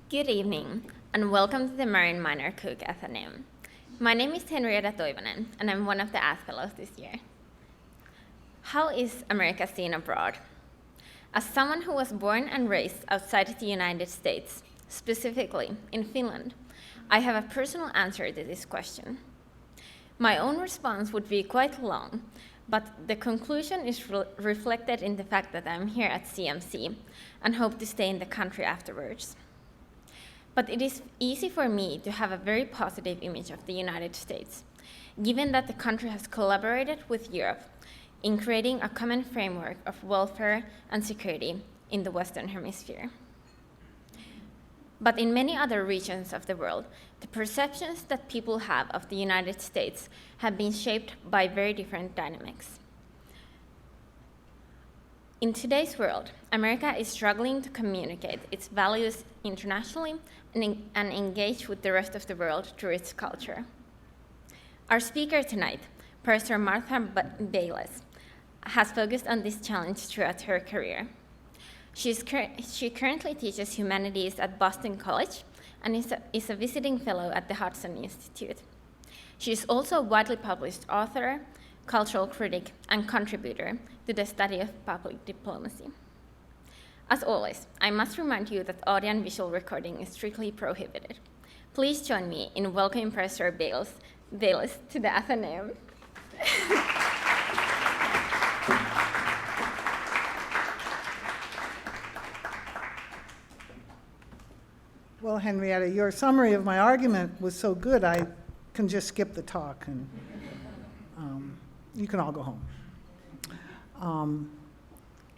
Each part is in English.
Good evening, and welcome to the Marin Minor Cook Athenaeum. My name is Henrietta Toivonen, and I'm one of the Ath Fellows this year. How is America seen abroad? As someone who was born and raised outside the United States, specifically in Finland, I have a personal answer to this question. My own response would be quite long, but the conclusion is reflected in the fact that I'm here at CMC and hope to stay in the country afterwards. But it is easy for me to have a very positive image of the United States, given that the country has collaborated with Europe in creating a common framework of welfare and security in the Western Hemisphere. But in many other regions of the world, the perceptions that people have of the United States have been shaped by very different dynamics. In today's world, America is struggling to communicate its values internationally and engage with the rest of the world through its culture. Our speaker tonight, Professor Martha Bayles, has focused on this challenge throughout her career. She currently teaches humanities at Boston College and is a visiting fellow at the Hudson Institute. She is also a widely published author, cultural critic, and contributor to the study of public diplomacy. As always, I must remind you that audio and visual recording is strictly prohibited. Please join me in welcoming Professor Bayles to the Athenaeum. Well, Henrietta, your summary of my argument was so good, I can just skip the talk, and you can all go home.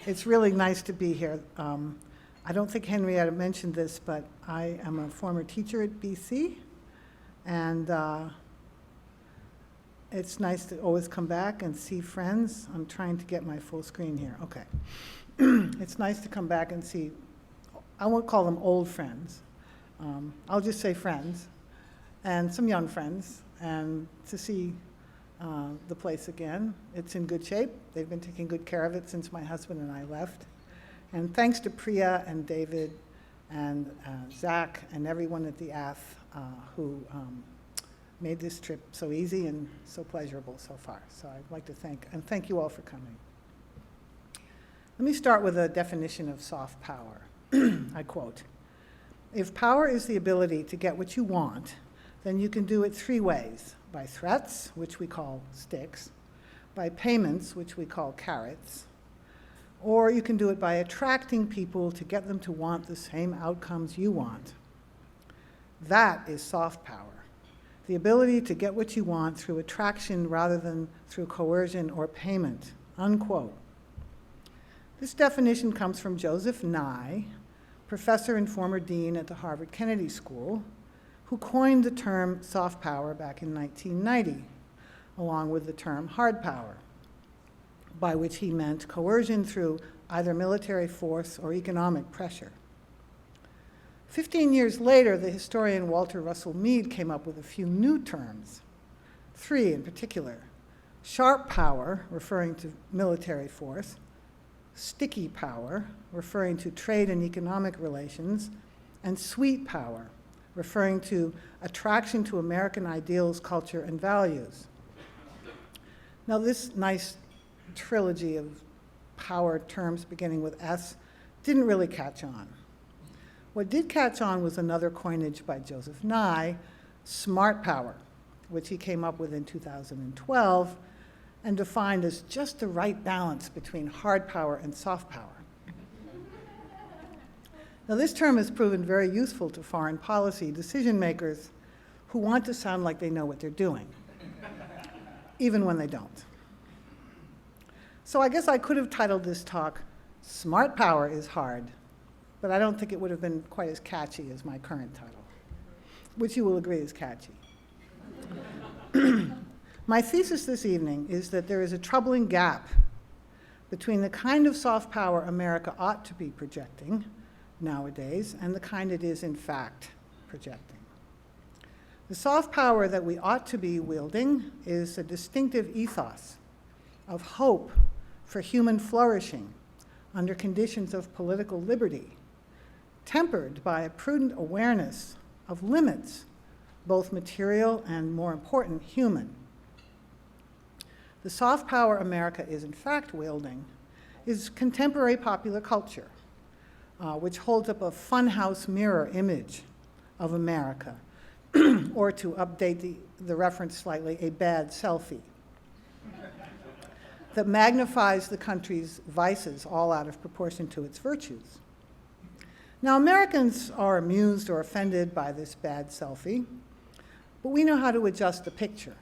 It's really nice to be here. I don't think Henrietta mentioned this, but I am a former teacher at BC, and it's nice to always come back and see friends. I'm trying to get my full screen here. Okay. It's nice to come back and see, I won't call them old friends. I'll just say friends, and some young friends, and to see the place again. It's in good shape. They've been taking good care of it since my husband and I left. And thanks to Priya and David and Zach and everyone at the Ath who made this trip so easy and so pleasurable so far. So I'd like to thank you all for coming. Let me start with a definition of soft power. I quote, "If power is the ability to get what you want, then you can do it three ways: by threats, which we call sticks, by payments, which we call carrots, or you can do it by attracting people to get them to want the same outcomes you want. That is soft power, the ability to get what you want through attraction rather than through coercion or payment," unquote. This definition comes from Joseph Nye, professor and former dean at the Harvard Kennedy School, who coined the term soft power back in 1990, along with the term hard power, by which he meant coercion through either military force or economic pressure. 15 years later, the historian Walter Russell Mead came up with a few new terms, three in particular: sharp power, referring to military force; sticky power, referring to trade and economic relations; and sweet power, referring to attraction to American ideals, culture, and values. Now, this nice trilogy of power terms beginning with S didn't really catch on. What did catch on was another coinage by Joseph Nye, smart power, which he came up with in 2012 and defined as just the right balance between hard power and soft power. Now, this term has proven very useful to foreign policy decision makers who want to sound like they know what they're doing, even when they don't. So I guess I could have titled this talk, "Smart Power is Hard," but I don't think it would have been quite as catchy as my current title, which you will agree is catchy. My thesis this evening is that there is a troubling gap between the kind of soft power America ought to be projecting nowadays and the kind it is in fact projecting. The soft power that we ought to be wielding is a distinctive ethos of hope for human flourishing under conditions of political liberty, tempered by a prudent awareness of limits, both material and, more important, human. The soft power America is in fact wielding is contemporary popular culture, which holds up a funhouse mirror image of America, or to update the reference slightly, a bad selfie, that magnifies the country's vices all out of proportion to its virtues. Now, Americans are amused or offended by this bad selfie, but we know how to adjust the picture.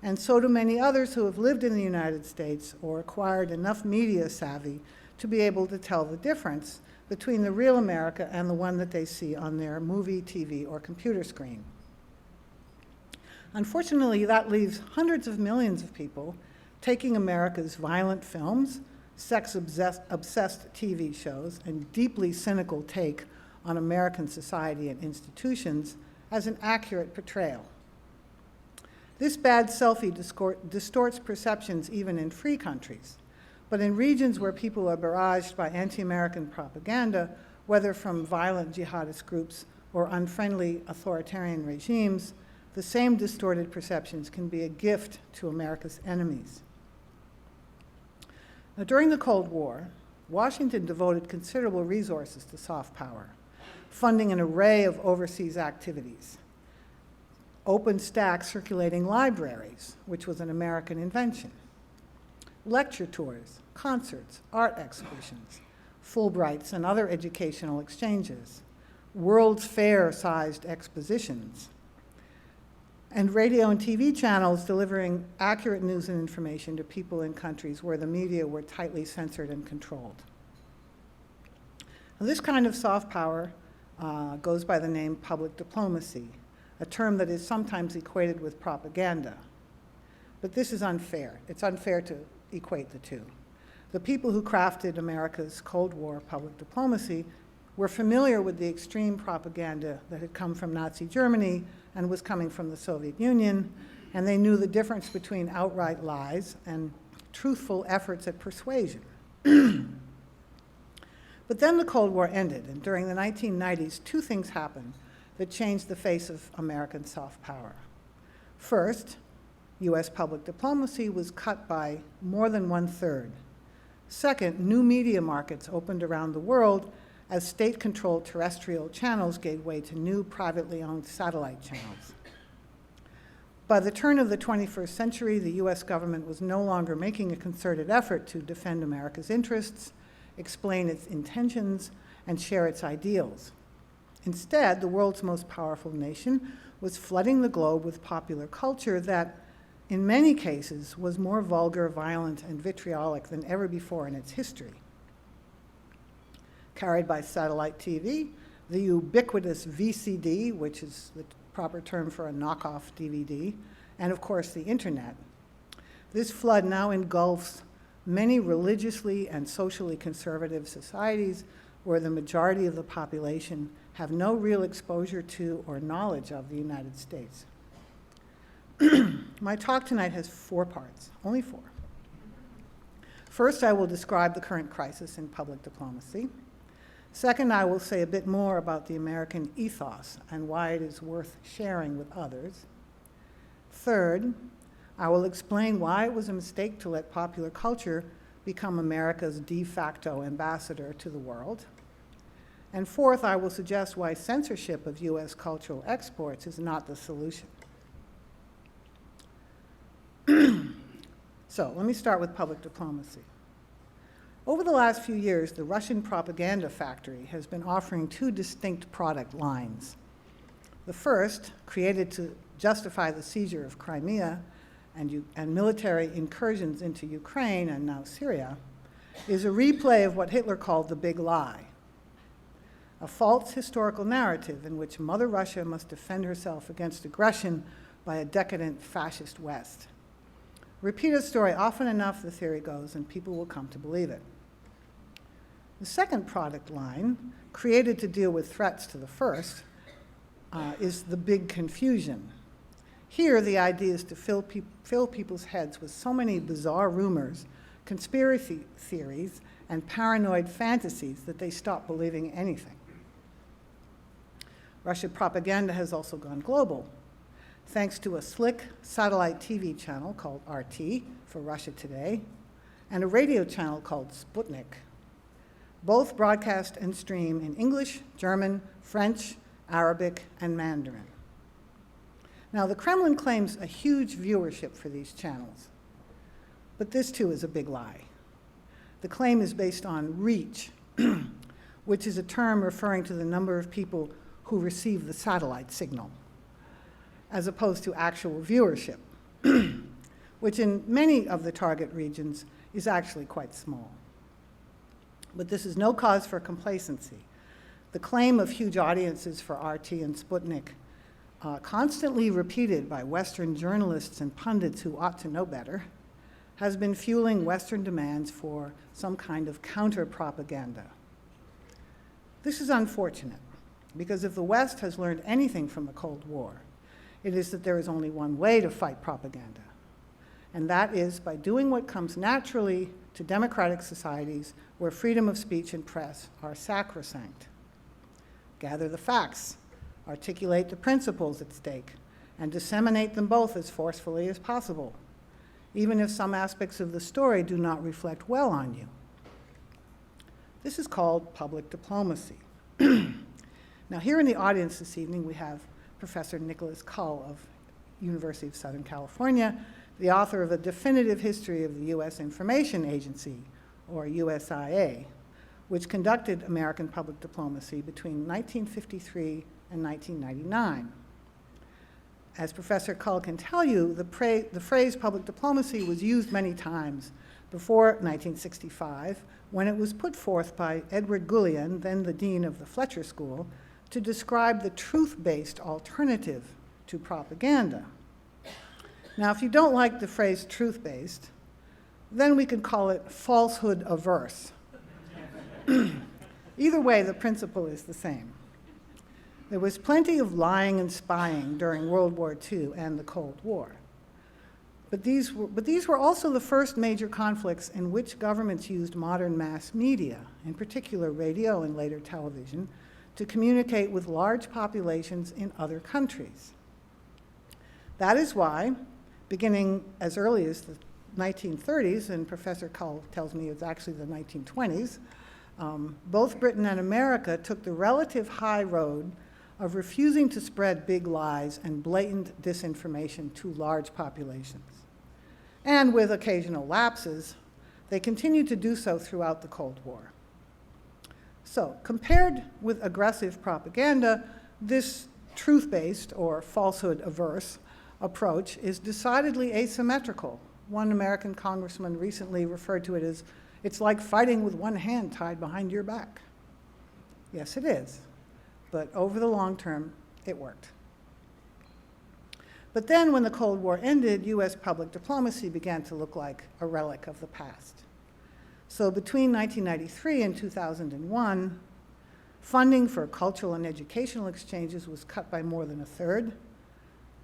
And so do many others who have lived in the United States or acquired enough media savvy to be able to tell the difference between the real America and the one that they see on their movie, TV, or computer screen. Unfortunately, that leaves hundreds of millions of people taking America's violent films, sex-obsessed TV shows, and deeply cynical take on American society and institutions as an accurate portrayal. This bad selfie distorts perceptions even in free countries, but in regions where people are barraged by anti-American propaganda, whether from violent jihadist groups or unfriendly authoritarian regimes, the same distorted perceptions can be a gift to America's enemies. Now, during the Cold War, Washington devoted considerable resources to soft power, funding an array of overseas activities. OpenStack circulating libraries, which was an American invention. Lecture tours, concerts, art exhibitions, Fulbrights and other educational exchanges, World's Fair-sized expositions, and radio and TV channels delivering accurate news and information to people in countries where the media were tightly censored and controlled. Now, this kind of soft power goes by the name public diplomacy, a term that is sometimes equated with propaganda. But this is unfair. It's unfair to equate the two. The people who crafted America's Cold War public diplomacy were familiar with the extreme propaganda that had come from Nazi Germany and was coming from the Soviet Union, and they knew the difference between outright lies and truthful efforts at persuasion. But then the Cold War ended, and during the 1990s, two things happened that changed the face of American soft power. First, US public diplomacy was cut by more than 1/3. Second, new media markets opened around the world as state-controlled terrestrial channels gave way to new privately owned satellite channels. By the turn of the 21st century, the US government was no longer making a concerted effort to defend America's interests, explain its intentions, and share its ideals. Instead, the world's most powerful nation was flooding the globe with popular culture that, in many cases, was more vulgar, violent, and vitriolic than ever before in its history. Carried by satellite TV, the ubiquitous VCD, which is the proper term for a knockoff DVD, and of course the internet. This flood now engulfs many religiously and socially conservative societies where the majority of the population have no real exposure to or knowledge of the United States. My talk tonight has 4 parts, only 4. First, I will describe the current crisis in public diplomacy. Second, I will say a bit more about the American ethos and why it is worth sharing with others. Third, I will explain why it was a mistake to let popular culture become America's de facto ambassador to the world. And fourth, I will suggest why censorship of US cultural exports is not the solution. So let me start with public diplomacy. Over the last few years, the Russian propaganda factory has been offering 2 distinct product lines. The first, created to justify the seizure of Crimea and military incursions into Ukraine and now Syria, is a replay of what Hitler called the big lie, a false historical narrative in which Mother Russia must defend herself against aggression by a decadent fascist West. Repeat a story often enough, the theory goes, and people will come to believe it. The second product line, created to deal with threats to the first, is the big confusion. Here, the idea is to fill people's heads with so many bizarre rumors, conspiracy theories, and paranoid fantasies that they stop believing anything. Russian propaganda has also gone global, thanks to a slick satellite TV channel called RT, for Russia Today, and a radio channel called Sputnik. Both broadcast and stream in English, German, French, Arabic, and Mandarin. Now, the Kremlin claims a huge viewership for these channels, but this too is a big lie. The claim is based on reach, which is a term referring to the number of people who receive the satellite signal, as opposed to actual viewership, which in many of the target regions is actually quite small. But this is no cause for complacency. The claim of huge audiences for RT and Sputnik, constantly repeated by Western journalists and pundits who ought to know better, has been fueling Western demands for some kind of counter-propaganda. This is unfortunate, because if the West has learned anything from the Cold War, it is that there is only one way to fight propaganda, and that is by doing what comes naturally to democratic societies where freedom of speech and press are sacrosanct. Gather the facts, articulate the principles at stake, and disseminate them both as forcefully as possible, even if some aspects of the story do not reflect well on you. This is called public diplomacy. Now, here in the audience this evening, we have Professor Nicholas Cull of University of Southern California, the author of A Definitive History of the U.S. Information Agency, or USIA, which conducted American public diplomacy between 1953 and 1999. As Professor Cull can tell you, the phrase public diplomacy was used many times before 1965, when it was put forth by Edward Gullion, then the dean of the Fletcher School, to describe the truth-based alternative to propaganda. Now, if you don't like the phrase truth-based, then we could call it falsehood-averse. Either way, the principle is the same. There was plenty of lying and spying during World War II and the Cold War. But these were also the first major conflicts in which governments used modern mass media, in particular radio and later television, to communicate with large populations in other countries. That is why, beginning as early as the 1930s, and Professor Cull tells me it's actually the 1920s, both Britain and America took the relative high road of refusing to spread big lies and blatant disinformation to large populations. And with occasional lapses, they continued to do so throughout the Cold War. So, compared with aggressive propaganda, this truth-based or falsehood-averse approach is decidedly asymmetrical. One American congressman recently referred to it as, it's like fighting with one hand tied behind your back. Yes, it is. But over the long term, it worked. But then when the Cold War ended, US public diplomacy began to look like a relic of the past. So between 1993 and 2001, funding for cultural and educational exchanges was cut by more than a third.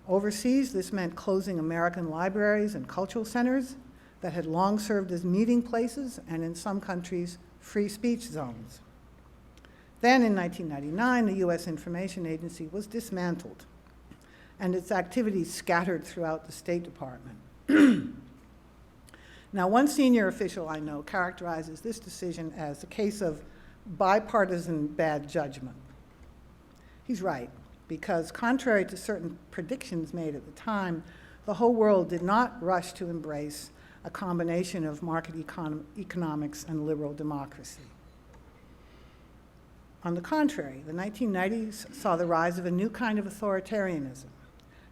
Overseas, this meant closing American libraries and cultural centers that had long served as meeting places and, in some countries, free speech zones. Then in 1999, the US Information Agency was dismantled and its activities scattered throughout the State Department. Now, one senior official I know characterizes this decision as a case of bipartisan bad judgment. He's right, because contrary to certain predictions made at the time, the whole world did not rush to embrace a combination of market economics and liberal democracy. On the contrary, the 1990s saw the rise of a new kind of authoritarianism,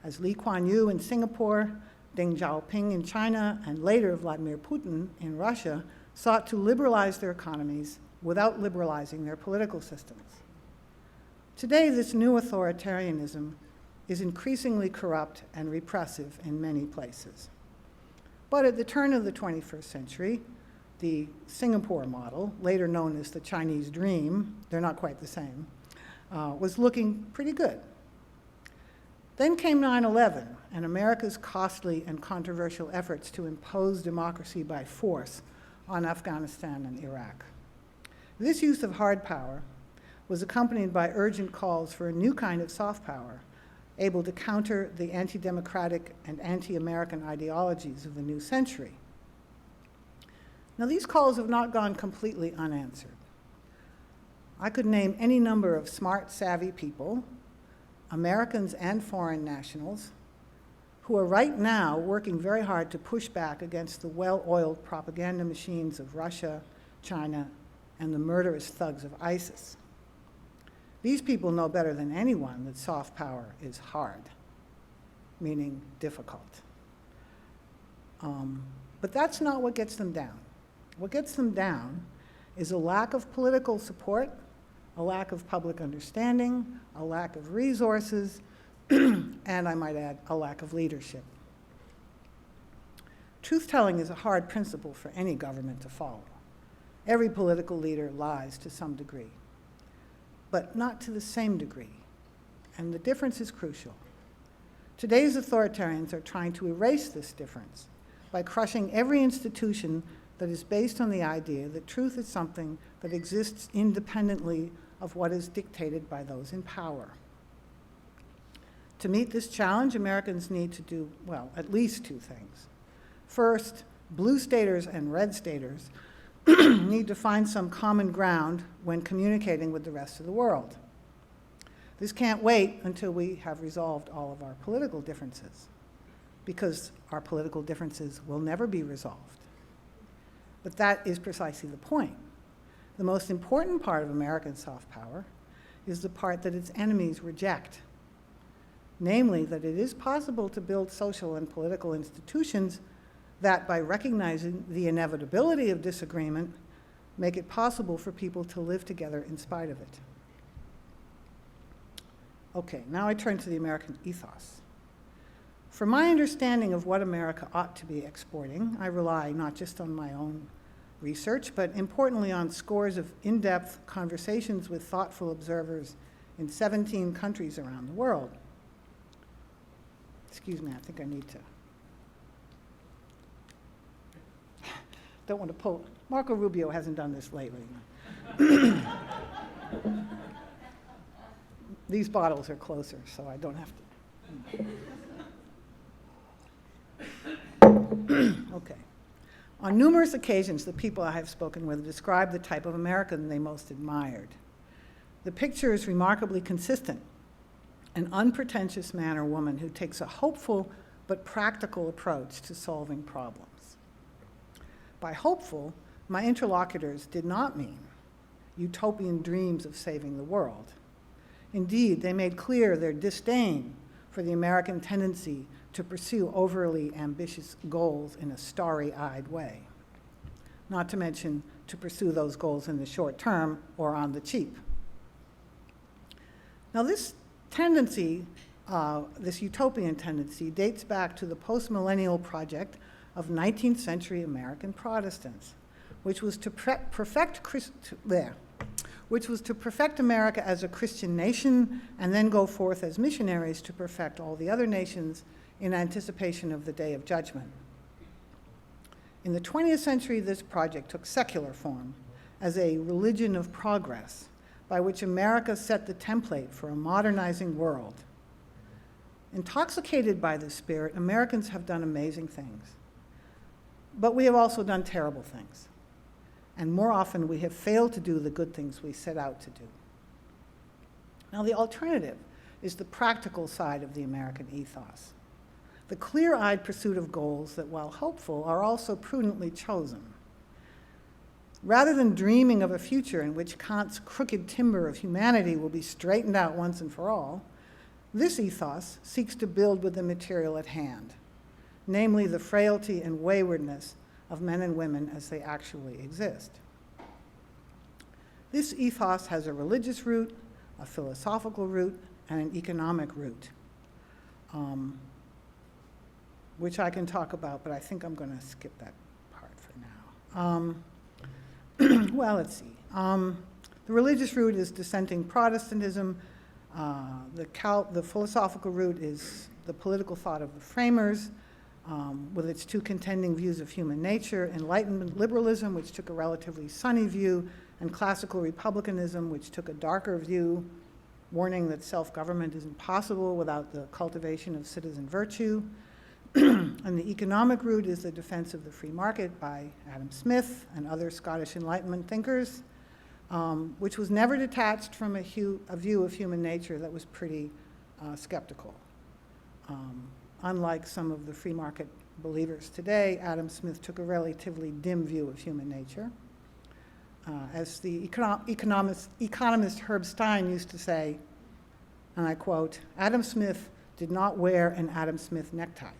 as Lee Kuan Yew in Singapore, Deng Xiaoping in China, and later Vladimir Putin in Russia sought to liberalize their economies without liberalizing their political systems. Today, this new authoritarianism is increasingly corrupt and repressive in many places. But at the turn of the 21st century, the Singapore model, later known as the Chinese dream, they're not quite the same, was looking pretty good. Then came 9/11, and America's costly and controversial efforts to impose democracy by force on Afghanistan and Iraq. This use of hard power was accompanied by urgent calls for a new kind of soft power, able to counter the anti-democratic and anti-American ideologies of the new century. Now, these calls have not gone completely unanswered. I could name any number of smart, savvy people, Americans and foreign nationals, who are right now working very hard to push back against the well-oiled propaganda machines of Russia, China, and the murderous thugs of ISIS. These people know better than anyone that soft power is hard, meaning difficult. But that's not what gets them down. What gets them down is a lack of political support, a lack of public understanding, a lack of resources, and I might add, a lack of leadership. Truth-telling is a hard principle for any government to follow. Every political leader lies to some degree, but not to the same degree, and the difference is crucial. Today's authoritarians are trying to erase this difference by crushing every institution that is based on the idea that truth is something that exists independently of what is dictated by those in power. To meet this challenge, Americans need to do, well, at least two things. First, blue staters and red staters need to find some common ground when communicating with the rest of the world. This can't wait until we have resolved all of our political differences, because our political differences will never be resolved. But that is precisely the point. The most important part of American soft power is the part that its enemies reject. Namely, that it is possible to build social and political institutions that, by recognizing the inevitability of disagreement, make it possible for people to live together in spite of it. Okay, now I turn to the American ethos. For my understanding of what America ought to be exporting, I rely not just on my own research, but importantly on scores of in-depth conversations with thoughtful observers in 17 countries around the world. Excuse me, I think I need to. Don't want to pull. Marco Rubio hasn't done this lately. These bottles are closer, so I don't have to. Okay. On numerous occasions, the people I have spoken with describe the type of American they most admired. The picture is remarkably consistent. An unpretentious man or woman who takes a hopeful but practical approach to solving problems. By hopeful, my interlocutors did not mean utopian dreams of saving the world. Indeed, they made clear their disdain for the American tendency to pursue overly ambitious goals in a starry-eyed way, not to mention to pursue those goals in the short term or on the cheap. Now, this tendency, this utopian tendency, dates back to the post-millennial project of 19th century American Protestants, which was to perfect America as a Christian nation and then go forth as missionaries to perfect all the other nations in anticipation of the Day of Judgment. In the 20th century, this project took secular form as a religion of progress by which America set the template for a modernizing world. Intoxicated by this spirit, Americans have done amazing things. But we have also done terrible things. And more often, we have failed to do the good things we set out to do. Now, the alternative is the practical side of the American ethos. The clear-eyed pursuit of goals that, while hopeful, are also prudently chosen. Rather than dreaming of a future in which Kant's crooked timber of humanity will be straightened out once and for all, this ethos seeks to build with the material at hand, namely the frailty and waywardness of men and women as they actually exist. This ethos has a religious root, a philosophical root, and an economic root, which I can talk about, but I think I'm going to skip that part for now. Well, let's see. The religious root is dissenting Protestantism. The philosophical root is the political thought of the framers. with its two contending views of human nature, Enlightenment liberalism, which took a relatively sunny view, and classical republicanism, which took a darker view, warning that self-government is impossible without the cultivation of citizen virtue. And the economic route is the defense of the free market by Adam Smith and other Scottish Enlightenment thinkers, which was never detached from a view of human nature that was pretty skeptical. Unlike some of the free market believers today, Adam Smith took a relatively dim view of human nature. As the economist Herb Stein used to say, and I quote, "Adam Smith did not wear an Adam Smith necktie."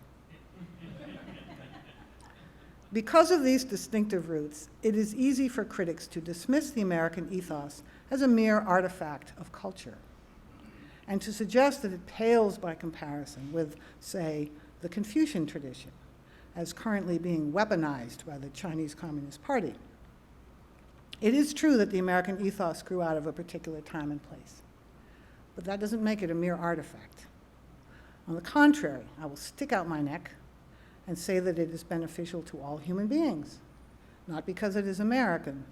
Because of these distinctive roots, it is easy for critics to dismiss the American ethos as a mere artifact of culture, and to suggest that it pales by comparison with, say, the Confucian tradition, as currently being weaponized by the Chinese Communist Party. It is true that the American ethos grew out of a particular time and place, but that doesn't make it a mere artifact. On the contrary, I will stick out my neck and say that it is beneficial to all human beings, not because it is American,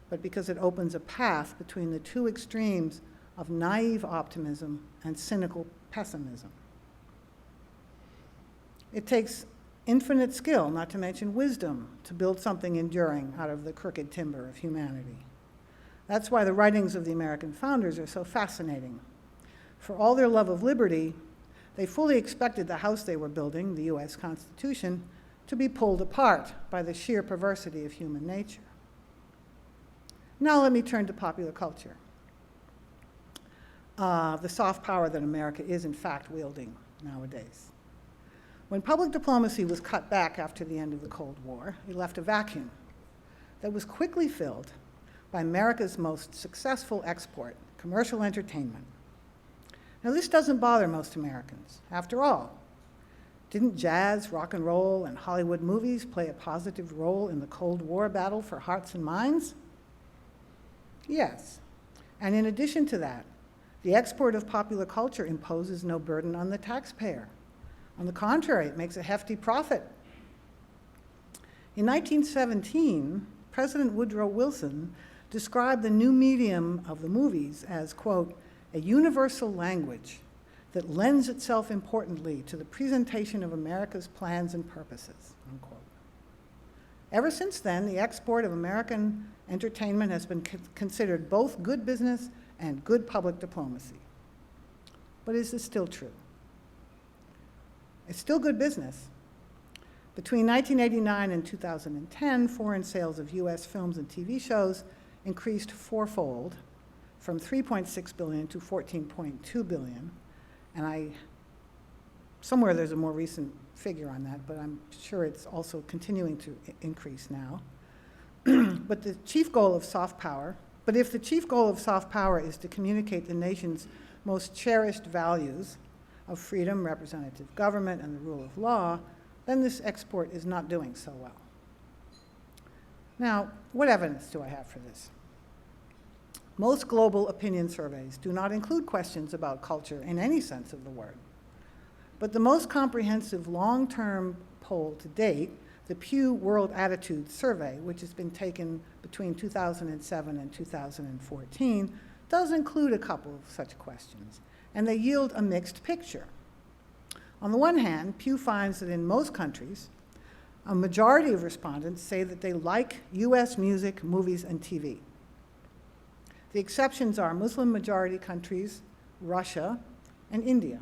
but because it opens a path between the two extremes of naive optimism and cynical pessimism. It takes infinite skill, not to mention wisdom, to build something enduring out of the crooked timber of humanity. That's why the writings of the American founders are so fascinating. For all their love of liberty, they fully expected the house they were building, the US Constitution, to be pulled apart by the sheer perversity of human nature. Now let me turn to popular culture. The soft power that America is in fact wielding nowadays. When public diplomacy was cut back after the end of the Cold War, it left a vacuum that was quickly filled by America's most successful export, commercial entertainment. Now, this doesn't bother most Americans. After all, didn't jazz, rock and roll, and Hollywood movies play a positive role in the Cold War battle for hearts and minds? Yes. And in addition to that, the export of popular culture imposes no burden on the taxpayer. On the contrary, it makes a hefty profit. In 1917, President Woodrow Wilson described the new medium of the movies as, quote, "a universal language that lends itself importantly to the presentation of America's plans and purposes," unquote. Ever since then, the export of American entertainment has been considered both good business and good public diplomacy. But is this still true? It's still good business. Between 1989 and 2010, foreign sales of US films and TV shows increased fourfold, from 3.6 billion to 14.2 billion. And somewhere there's a more recent figure on that, but I'm sure it's also continuing to increase now. But if the chief goal of soft power is to communicate the nation's most cherished values of freedom, representative government, and the rule of law, then this export is not doing so well. Now, what evidence do I have for this? Most global opinion surveys do not include questions about culture in any sense of the word. But the most comprehensive long-term poll to date, the Pew World Attitude Survey, which has been taken between 2007 and 2014, does include a couple of such questions, and they yield a mixed picture. On the one hand, Pew finds that in most countries, a majority of respondents say that they like US music, movies, and TV. The exceptions are Muslim-majority countries, Russia, and India,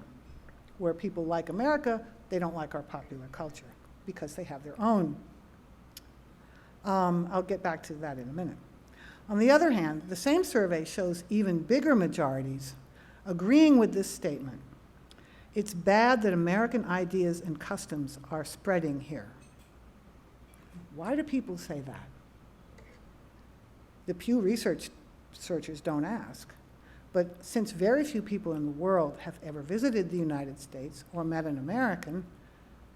where people like America, they don't like our popular culture because they have their own. I'll get back to that in a minute. On the other hand, the same survey shows even bigger majorities agreeing with this statement. It's bad that American ideas and customs are spreading here. Why do people say that? The Pew researchers don't ask. But since very few people in the world have ever visited the United States or met an American,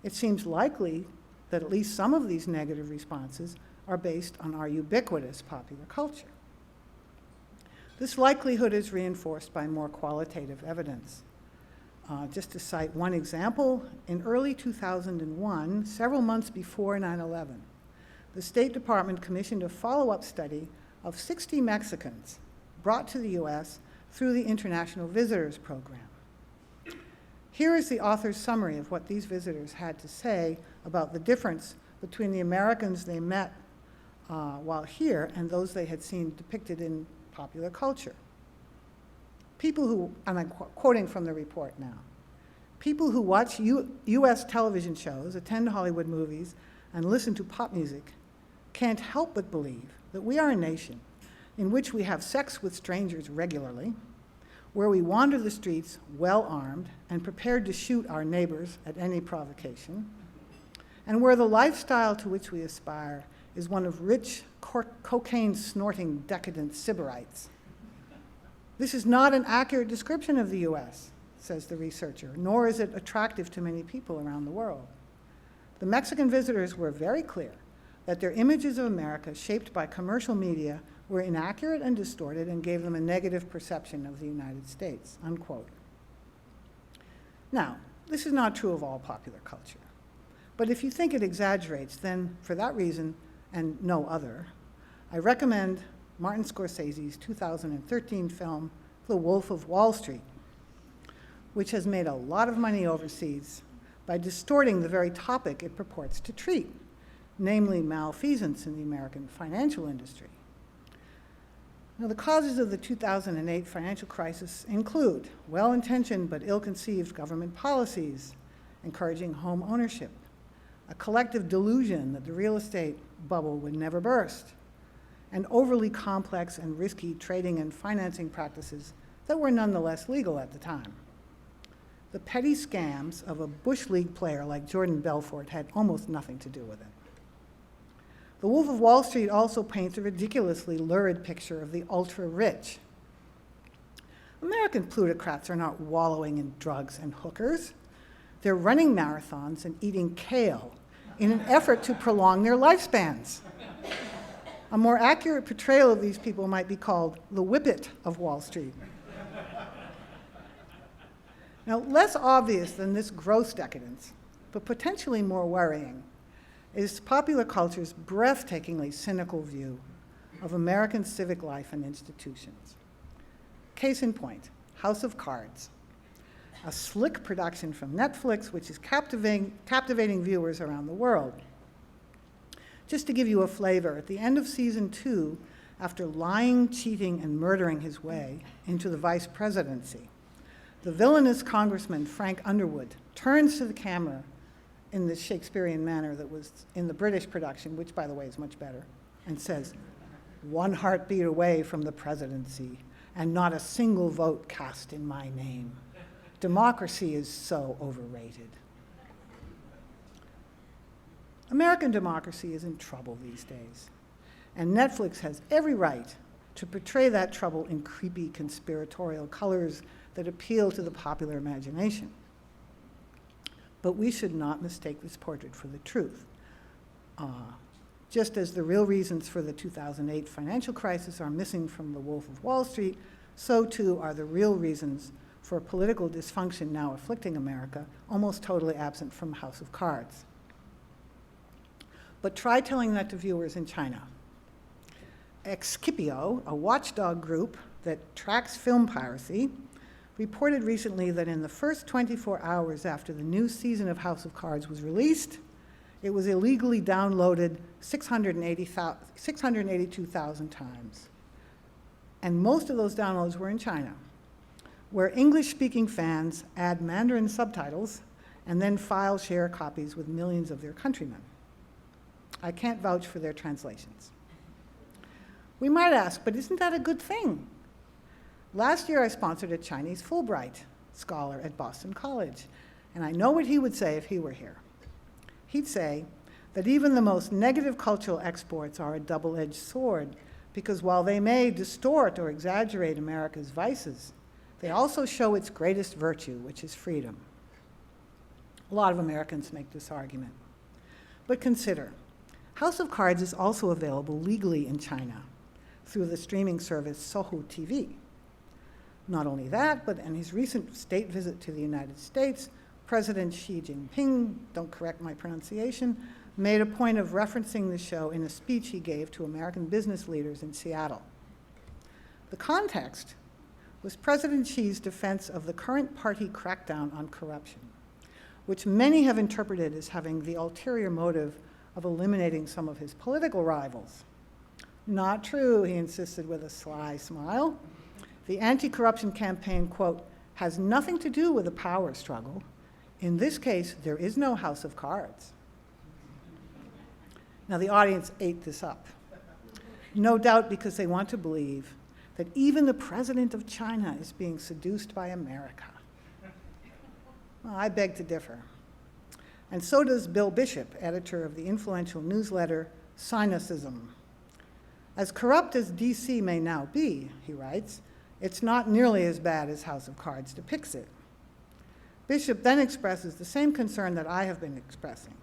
it seems likely that at least some of these negative responses are based on our ubiquitous popular culture. This likelihood is reinforced by more qualitative evidence. Just to cite one example, in early 2001, several months before 9/11, the State Department commissioned a follow-up study of 60 Mexicans brought to the US through the International Visitors Program. Here is the author's summary of what these visitors had to say about the difference between the Americans they met while here and those they had seen depicted in popular culture. People who, and I'm quoting from the report now, people who watch US television shows, attend Hollywood movies, and listen to pop music can't help but believe that we are a nation in which we have sex with strangers regularly, where we wander the streets well-armed and prepared to shoot our neighbors at any provocation, and where the lifestyle to which we aspire is one of rich, cocaine-snorting, decadent Sybarites. This is not an accurate description of the US, says the researcher, nor is it attractive to many people around the world. The Mexican visitors were very clear that their images of America, shaped by commercial media, were inaccurate and distorted and gave them a negative perception of the United States, unquote. Now, this is not true of all popular culture. But if you think it exaggerates, then for that reason and no other, I recommend Martin Scorsese's 2013 film, The Wolf of Wall Street, which has made a lot of money overseas by distorting the very topic it purports to treat, namely malfeasance in the American financial industry. Now, the causes of the 2008 financial crisis include well-intentioned but ill-conceived government policies encouraging home ownership, a collective delusion that the real estate bubble would never burst, and overly complex and risky trading and financing practices that were nonetheless legal at the time. The petty scams of a Bush League player like Jordan Belfort had almost nothing to do with it. The Wolf of Wall Street also paints a ridiculously lurid picture of the ultra-rich. American plutocrats are not wallowing in drugs and hookers. They're running marathons and eating kale in an effort to prolong their lifespans. A more accurate portrayal of these people might be called the Whippet of Wall Street. Now, less obvious than this gross decadence, but potentially more worrying, is popular culture's breathtakingly cynical view of American civic life and institutions. Case in point, House of Cards, a slick production from Netflix which is captivating viewers around the world. Just to give you a flavor, at the end of season 2, after lying, cheating, and murdering his way into the vice presidency, the villainous Congressman Frank Underwood turns to the camera in the Shakespearean manner that was in the British production, which, by the way, is much better, and says, "One heartbeat away from the presidency, and not a single vote cast in my name. Democracy is so overrated." American democracy is in trouble these days, and Netflix has every right to portray that trouble in creepy conspiratorial colors that appeal to the popular imagination. But we should not mistake this portrait for the truth. Just as the real reasons for the 2008 financial crisis are missing from The Wolf of Wall Street, so too are the real reasons for political dysfunction now afflicting America, almost totally absent from House of Cards. But try telling that to viewers in China. Excipio, a watchdog group that tracks film piracy, reported recently that in the first 24 hours after the new season of House of Cards was released, it was illegally downloaded 682,000 times. And most of those downloads were in China, where English-speaking fans add Mandarin subtitles and then file share copies with millions of their countrymen. I can't vouch for their translations. We might ask, but isn't that a good thing? Last year, I sponsored a Chinese Fulbright scholar at Boston College, and I know what he would say if he were here. He'd say that even the most negative cultural exports are a double-edged sword, because while they may distort or exaggerate America's vices, they also show its greatest virtue, which is freedom. A lot of Americans make this argument. But consider, House of Cards is also available legally in China through the streaming service Sohu TV. Not only that, but in his recent state visit to the United States, President Xi Jinping, don't correct my pronunciation, made a point of referencing the show in a speech he gave to American business leaders in Seattle. The context was President Xi's defense of the current party crackdown on corruption, which many have interpreted as having the ulterior motive of eliminating some of his political rivals. Not true, he insisted with a sly smile. The anti-corruption campaign, quote, has nothing to do with a power struggle. In this case, there is no house of cards. Now, the audience ate this up, no doubt because they want to believe that even the president of China is being seduced by America. Well, I beg to differ. And so does Bill Bishop, editor of the influential newsletter Cynicism. As corrupt as DC may now be, he writes, it's not nearly as bad as House of Cards depicts it. Bishop then expresses the same concern that I have been expressing,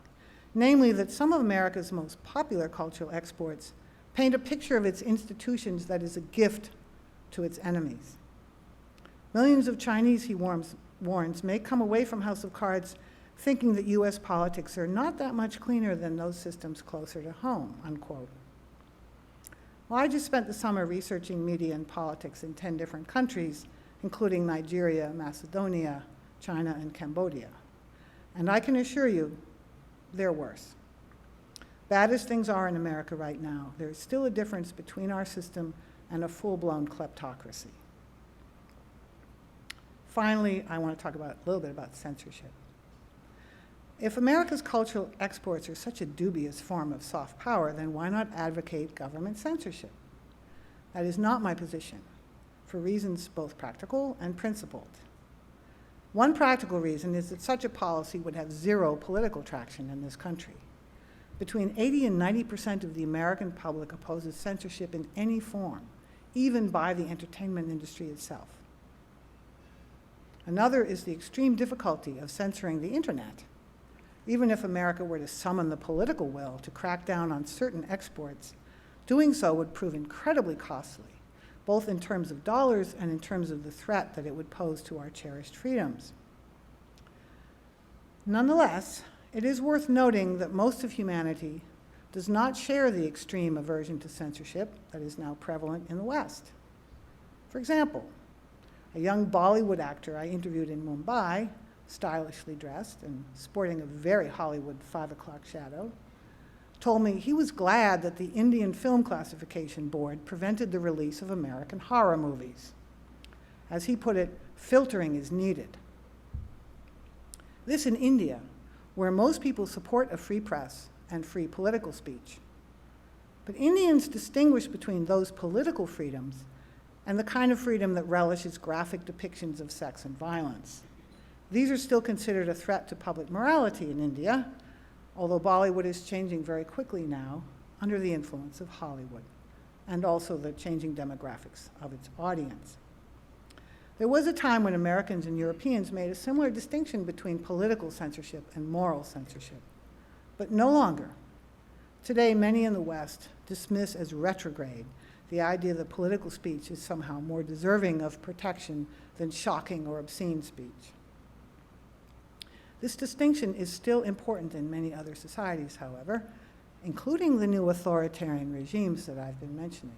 namely that some of America's most popular cultural exports paint a picture of its institutions that is a gift to its enemies. Millions of Chinese, he warns, may come away from House of Cards thinking that US politics are not that much cleaner than those systems closer to home, unquote. Well, I just spent the summer researching media and politics in 10 different countries, including Nigeria, Macedonia, China, and Cambodia. And I can assure you, they're worse. Bad as things are in America right now, there is still a difference between our system and a full-blown kleptocracy. Finally, I want to talk a little bit about censorship. If America's cultural exports are such a dubious form of soft power, then why not advocate government censorship? That is not my position, for reasons both practical and principled. One practical reason is that such a policy would have zero political traction in this country. Between 80 and 90% of the American public opposes censorship in any form, even by the entertainment industry itself. Another is the extreme difficulty of censoring the internet. Even if America were to summon the political will to crack down on certain exports, doing so would prove incredibly costly, both in terms of dollars and in terms of the threat that it would pose to our cherished freedoms. Nonetheless, it is worth noting that most of humanity does not share the extreme aversion to censorship that is now prevalent in the West. For example, a young Bollywood actor I interviewed in Mumbai, stylishly dressed and sporting a very Hollywood 5 o'clock shadow, told me he was glad that the Indian Film Classification Board prevented the release of American horror movies. As he put it, filtering is needed. This in India, where most people support a free press and free political speech. But Indians distinguish between those political freedoms and the kind of freedom that relishes graphic depictions of sex and violence. These are still considered a threat to public morality in India, although Bollywood is changing very quickly now under the influence of Hollywood, and also the changing demographics of its audience. There was a time when Americans and Europeans made a similar distinction between political censorship and moral censorship, but no longer. Today, many in the West dismiss as retrograde the idea that political speech is somehow more deserving of protection than shocking or obscene speech. This distinction is still important in many other societies, however, including the new authoritarian regimes that I've been mentioning.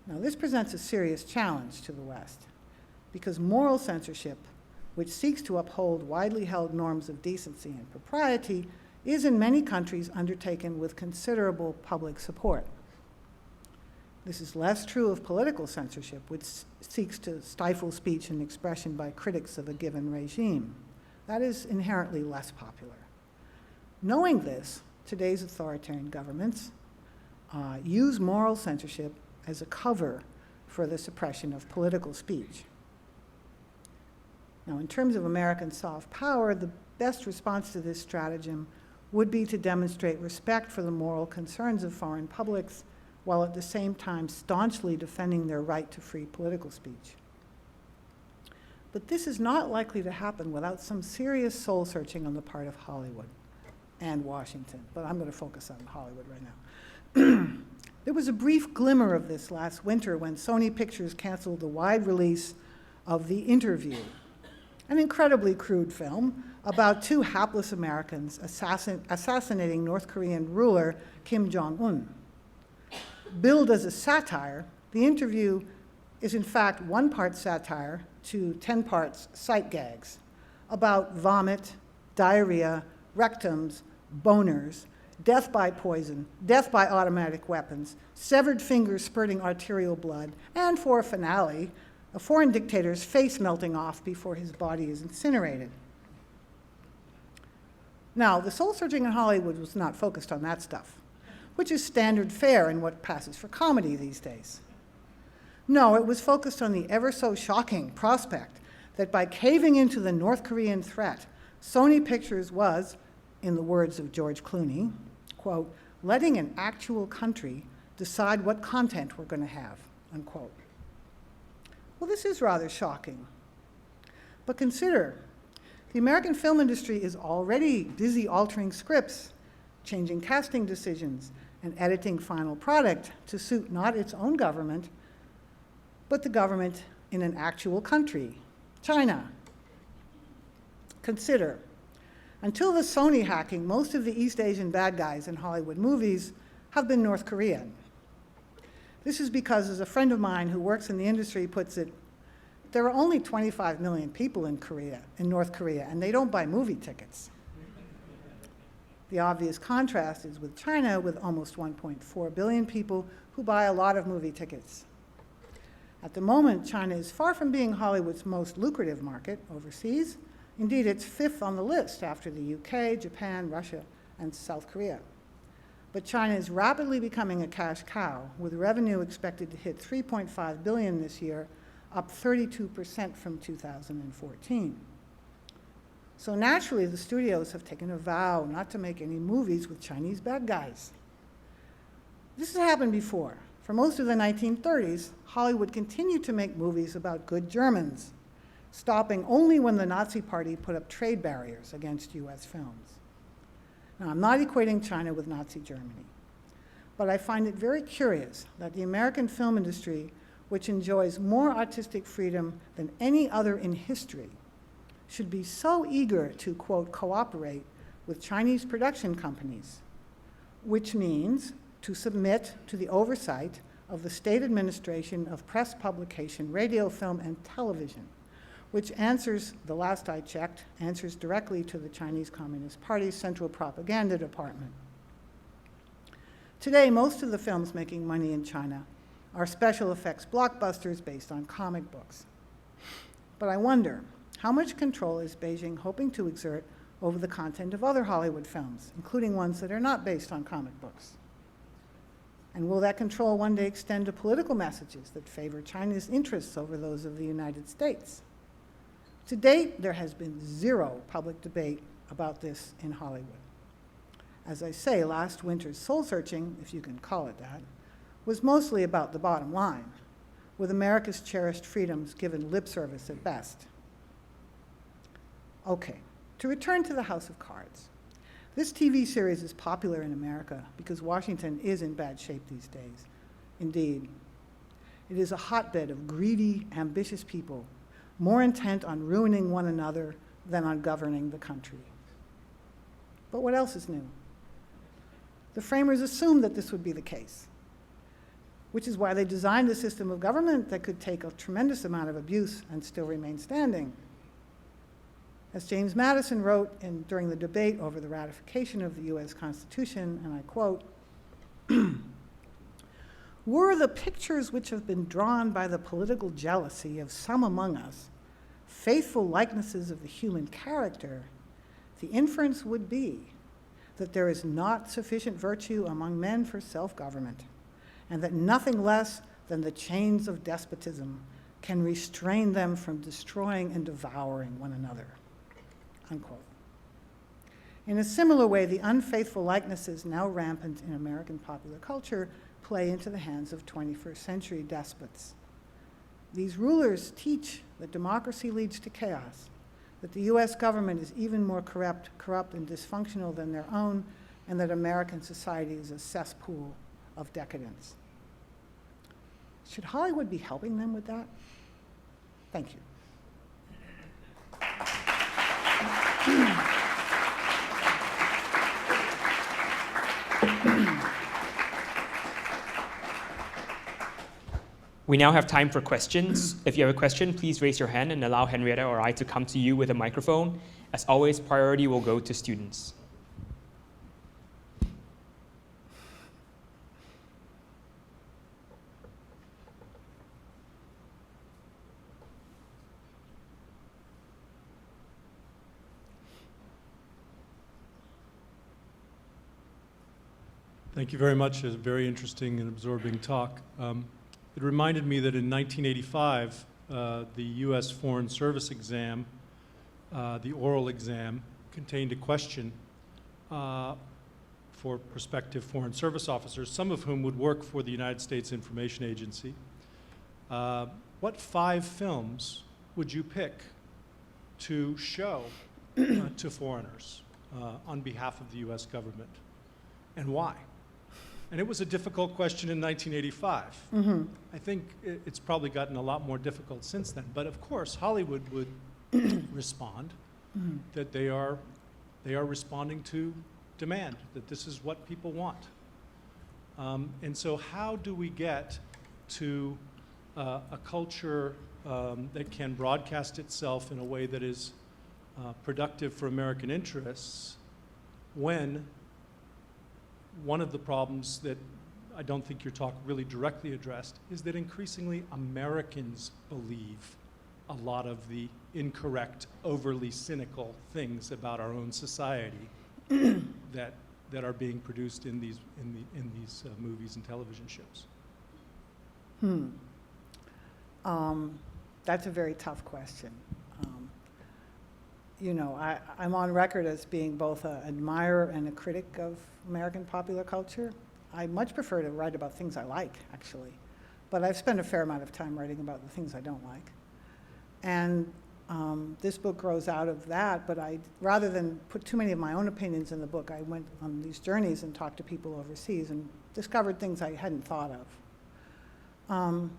Now, this presents a serious challenge to the West, because moral censorship, which seeks to uphold widely held norms of decency and propriety, is in many countries undertaken with considerable public support. This is less true of political censorship, which seeks to stifle speech and expression by critics of a given regime. That is inherently less popular. Knowing this, today's authoritarian governments use moral censorship as a cover for the suppression of political speech. Now, in terms of American soft power, the best response to this stratagem would be to demonstrate respect for the moral concerns of foreign publics, while at the same time staunchly defending their right to free political speech. But this is not likely to happen without some serious soul-searching on the part of Hollywood and Washington, but I'm going to focus on Hollywood right now. There was a brief glimmer of this last winter when Sony Pictures canceled the wide release of The Interview, an incredibly crude film about two hapless Americans assassinating North Korean ruler Kim Jong-un. Billed as a satire, The Interview is in fact 1 part satire to 10 parts sight gags about vomit, diarrhea, rectums, boners, death by poison, death by automatic weapons, severed fingers spurting arterial blood, and for a finale, a foreign dictator's face melting off before his body is incinerated. Now, the soul searching in Hollywood was not focused on that stuff, which is standard fare in what passes for comedy these days. No, it was focused on the ever so shocking prospect that by caving into the North Korean threat, Sony Pictures was, in the words of George Clooney, quote, letting an actual country decide what content we're going to have, unquote. Well, this is rather shocking. But consider, the American film industry is already busy altering scripts, changing casting decisions, and editing final product to suit not its own government, but the government in an actual country, China. Consider, until the Sony hacking, most of the East Asian bad guys in Hollywood movies have been North Korean. This is because, as a friend of mine who works in the industry puts it, there are only 25 million people in North Korea, and they don't buy movie tickets. The obvious contrast is with China, with almost 1.4 billion people who buy a lot of movie tickets. At the moment, China is far from being Hollywood's most lucrative market overseas. Indeed, it's 5th on the list after the UK, Japan, Russia, and South Korea. But China is rapidly becoming a cash cow, with revenue expected to hit $3.5 billion this year, up 32% from 2014. So naturally, the studios have taken a vow not to make any movies with Chinese bad guys. This has happened before. For most of the 1930s, Hollywood continued to make movies about good Germans, stopping only when the Nazi Party put up trade barriers against US films. Now, I'm not equating China with Nazi Germany, but I find it very curious that the American film industry, which enjoys more artistic freedom than any other in history, should be so eager to, quote, cooperate with Chinese production companies, which means to submit to the oversight of the State Administration of Press Publication, Radio, Film, and Television, which answers, the last I checked, answers directly to the Chinese Communist Party's Central Propaganda Department. Today, most of the films making money in China are special effects blockbusters based on comic books. But I wonder, how much control is Beijing hoping to exert over the content of other Hollywood films, including ones that are not based on comic books? And will that control one day extend to political messages that favor China's interests over those of the United States? To date, there has been zero public debate about this in Hollywood. As I say, last winter's soul searching, if you can call it that, was mostly about the bottom line, with America's cherished freedoms given lip service at best. Okay, to return to the House of Cards. This TV series is popular in America because Washington is in bad shape these days. Indeed, it is a hotbed of greedy, ambitious people, more intent on ruining one another than on governing the country. But what else is new? The framers assumed that this would be the case, which is why they designed a system of government that could take a tremendous amount of abuse and still remain standing. As James Madison wrote during the debate over the ratification of the US Constitution, and I quote, "Were the pictures which have been drawn by the political jealousy of some among us faithful likenesses of the human character, the inference would be that there is not sufficient virtue among men for self-government, and that nothing less than the chains of despotism can restrain them from destroying and devouring one another." Unquote. In a similar way, the unfaithful likenesses now rampant in American popular culture play into the hands of 21st century despots. These rulers teach that democracy leads to chaos, that the US government is even more corrupt and dysfunctional than their own, and that American society is a cesspool of decadence. Should Hollywood be helping them with that? Thank you. We now have time for questions. If you have a question, please raise your hand and allow Henrietta or I to come to you with a microphone. As always, priority will go to students. Thank you very much. It was a very interesting and absorbing talk. It reminded me that in 1985, the U.S. Foreign Service exam, the oral exam, contained a question for prospective Foreign Service officers, some of whom would work for the United States Information Agency. What 5 films would you pick to show to foreigners on behalf of the U.S. government, and why? And it was a difficult question in 1985. Mm-hmm. I think it's probably gotten a lot more difficult since then. But of course, Hollywood would respond that they are responding to demand, that this is what people want. And so how do we get to a culture that can broadcast itself in a way that is productive for American interests when one of the problems that I don't think your talk really directly addressed is that increasingly Americans believe a lot of the incorrect, overly cynical things about our own society that are being produced in these movies and television shows. That's a very tough question. You know, I'm on record as being both an admirer and a critic of American popular culture. I much prefer to write about things I like, actually. But I've spent a fair amount of time writing about the things I don't like. And this book grows out of that, but rather than put too many of my own opinions in the book, I went on these journeys and talked to people overseas and discovered things I hadn't thought of.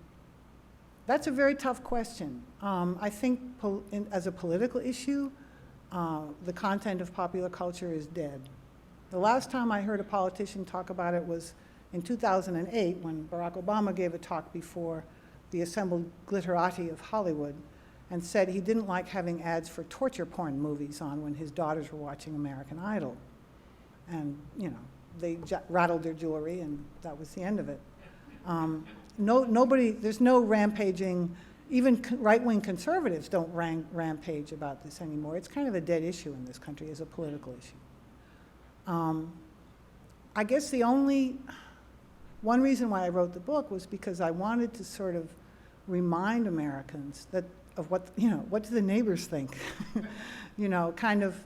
That's a very tough question. I think as a political issue, the content of popular culture is dead. The last time I heard a politician talk about it was in 2008 when Barack Obama gave a talk before the assembled glitterati of Hollywood and said he didn't like having ads for torture porn movies on when his daughters were watching American Idol. And, you know, they rattled their jewelry and that was the end of it. There's no rampaging. Even right-wing conservatives don't rampage about this anymore. It's kind of a dead issue in this country as a political issue. I guess one reason why I wrote the book was because I wanted to sort of remind Americans of what do the neighbors think? Kind of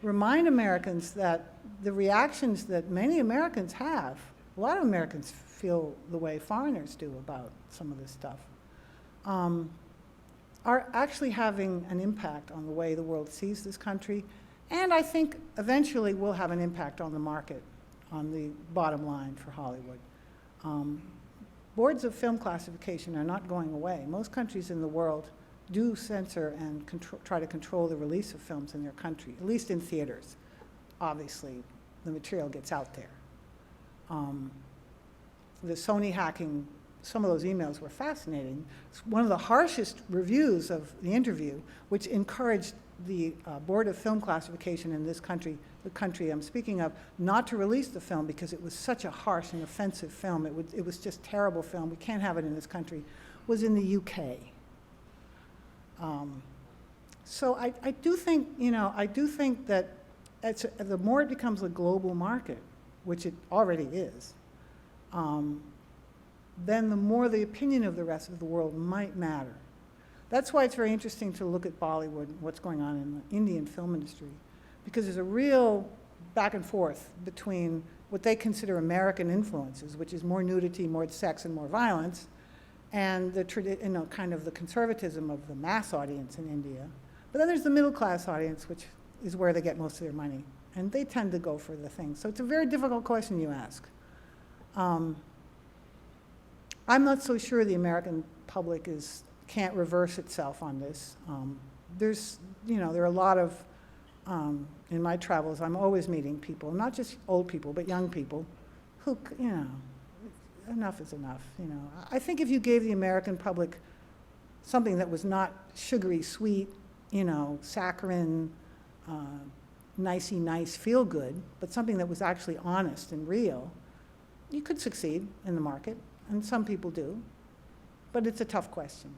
remind Americans that the reactions that many Americans have, a lot of Americans feel the way foreigners do about some of this stuff, are actually having an impact on the way the world sees this country, and I think eventually will have an impact on the market, on the bottom line for Hollywood. Boards of film classification are not going away. Most countries in the world do censor and try to control the release of films in their country, at least in theaters. Obviously, the material gets out there. The Sony hacking, some of those emails were fascinating. One of the harshest reviews of the interview, which encouraged the Board of Film Classification in this country, the country I'm speaking of, not to release the film because it was such a harsh and offensive film. It was just terrible film. We can't have it in this country, was in the UK. So I do think that the more it becomes a global market, which it already is, then the more the opinion of the rest of the world might matter. That's why it's very interesting to look at Bollywood and what's going on in the Indian film industry, because there's a real back and forth between what they consider American influences, which is more nudity, more sex, and more violence, and the kind of the conservatism of the mass audience in India. But then there's the middle class audience, which is where they get most of their money, and they tend to go for the things. So it's a very difficult question you ask. I'm not so sure the American public can't reverse itself on this. There are a lot of, in my travels, I'm always meeting people, not just old people, but young people, who, enough is enough, I think if you gave the American public something that was not sugary, sweet, saccharine, nicey nice, feel good, but something that was actually honest and real, you could succeed in the market, and some people do, but it's a tough question.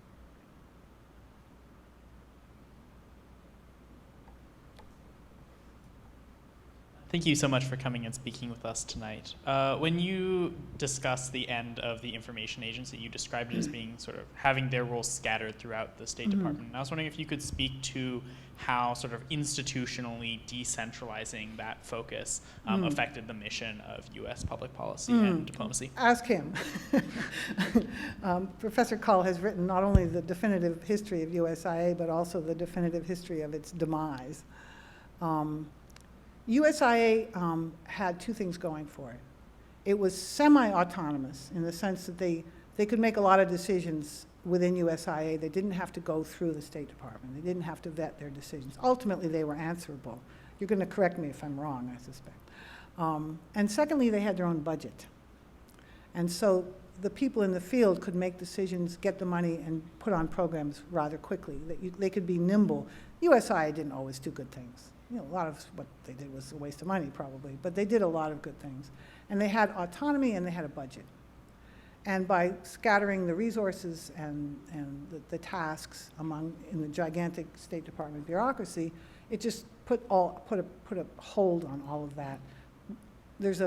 Thank you so much for coming and speaking with us tonight. When you discussed the end of the information agency, you described it as being sort of having their roles scattered throughout the State Department. And I was wondering if you could speak to how sort of institutionally decentralizing that focus affected the mission of U.S. public policy and diplomacy. Ask him. Professor Cull has written not only the definitive history of USIA, but also the definitive history of its demise. USIA had two things going for it. It was semi-autonomous in the sense that they could make a lot of decisions within USIA. They didn't have to go through the State Department. They didn't have to vet their decisions. Ultimately, they were answerable. You're going to correct me if I'm wrong, I suspect. And secondly, they had their own budget. And so the people in the field could make decisions, get the money, and put on programs rather quickly. They could be nimble. USIA didn't always do good things. A lot of what they did was a waste of money, probably, but they did a lot of good things. And they had autonomy and they had a budget. And by scattering the resources and the tasks in the gigantic State Department bureaucracy, it just put a hold on all of that. There's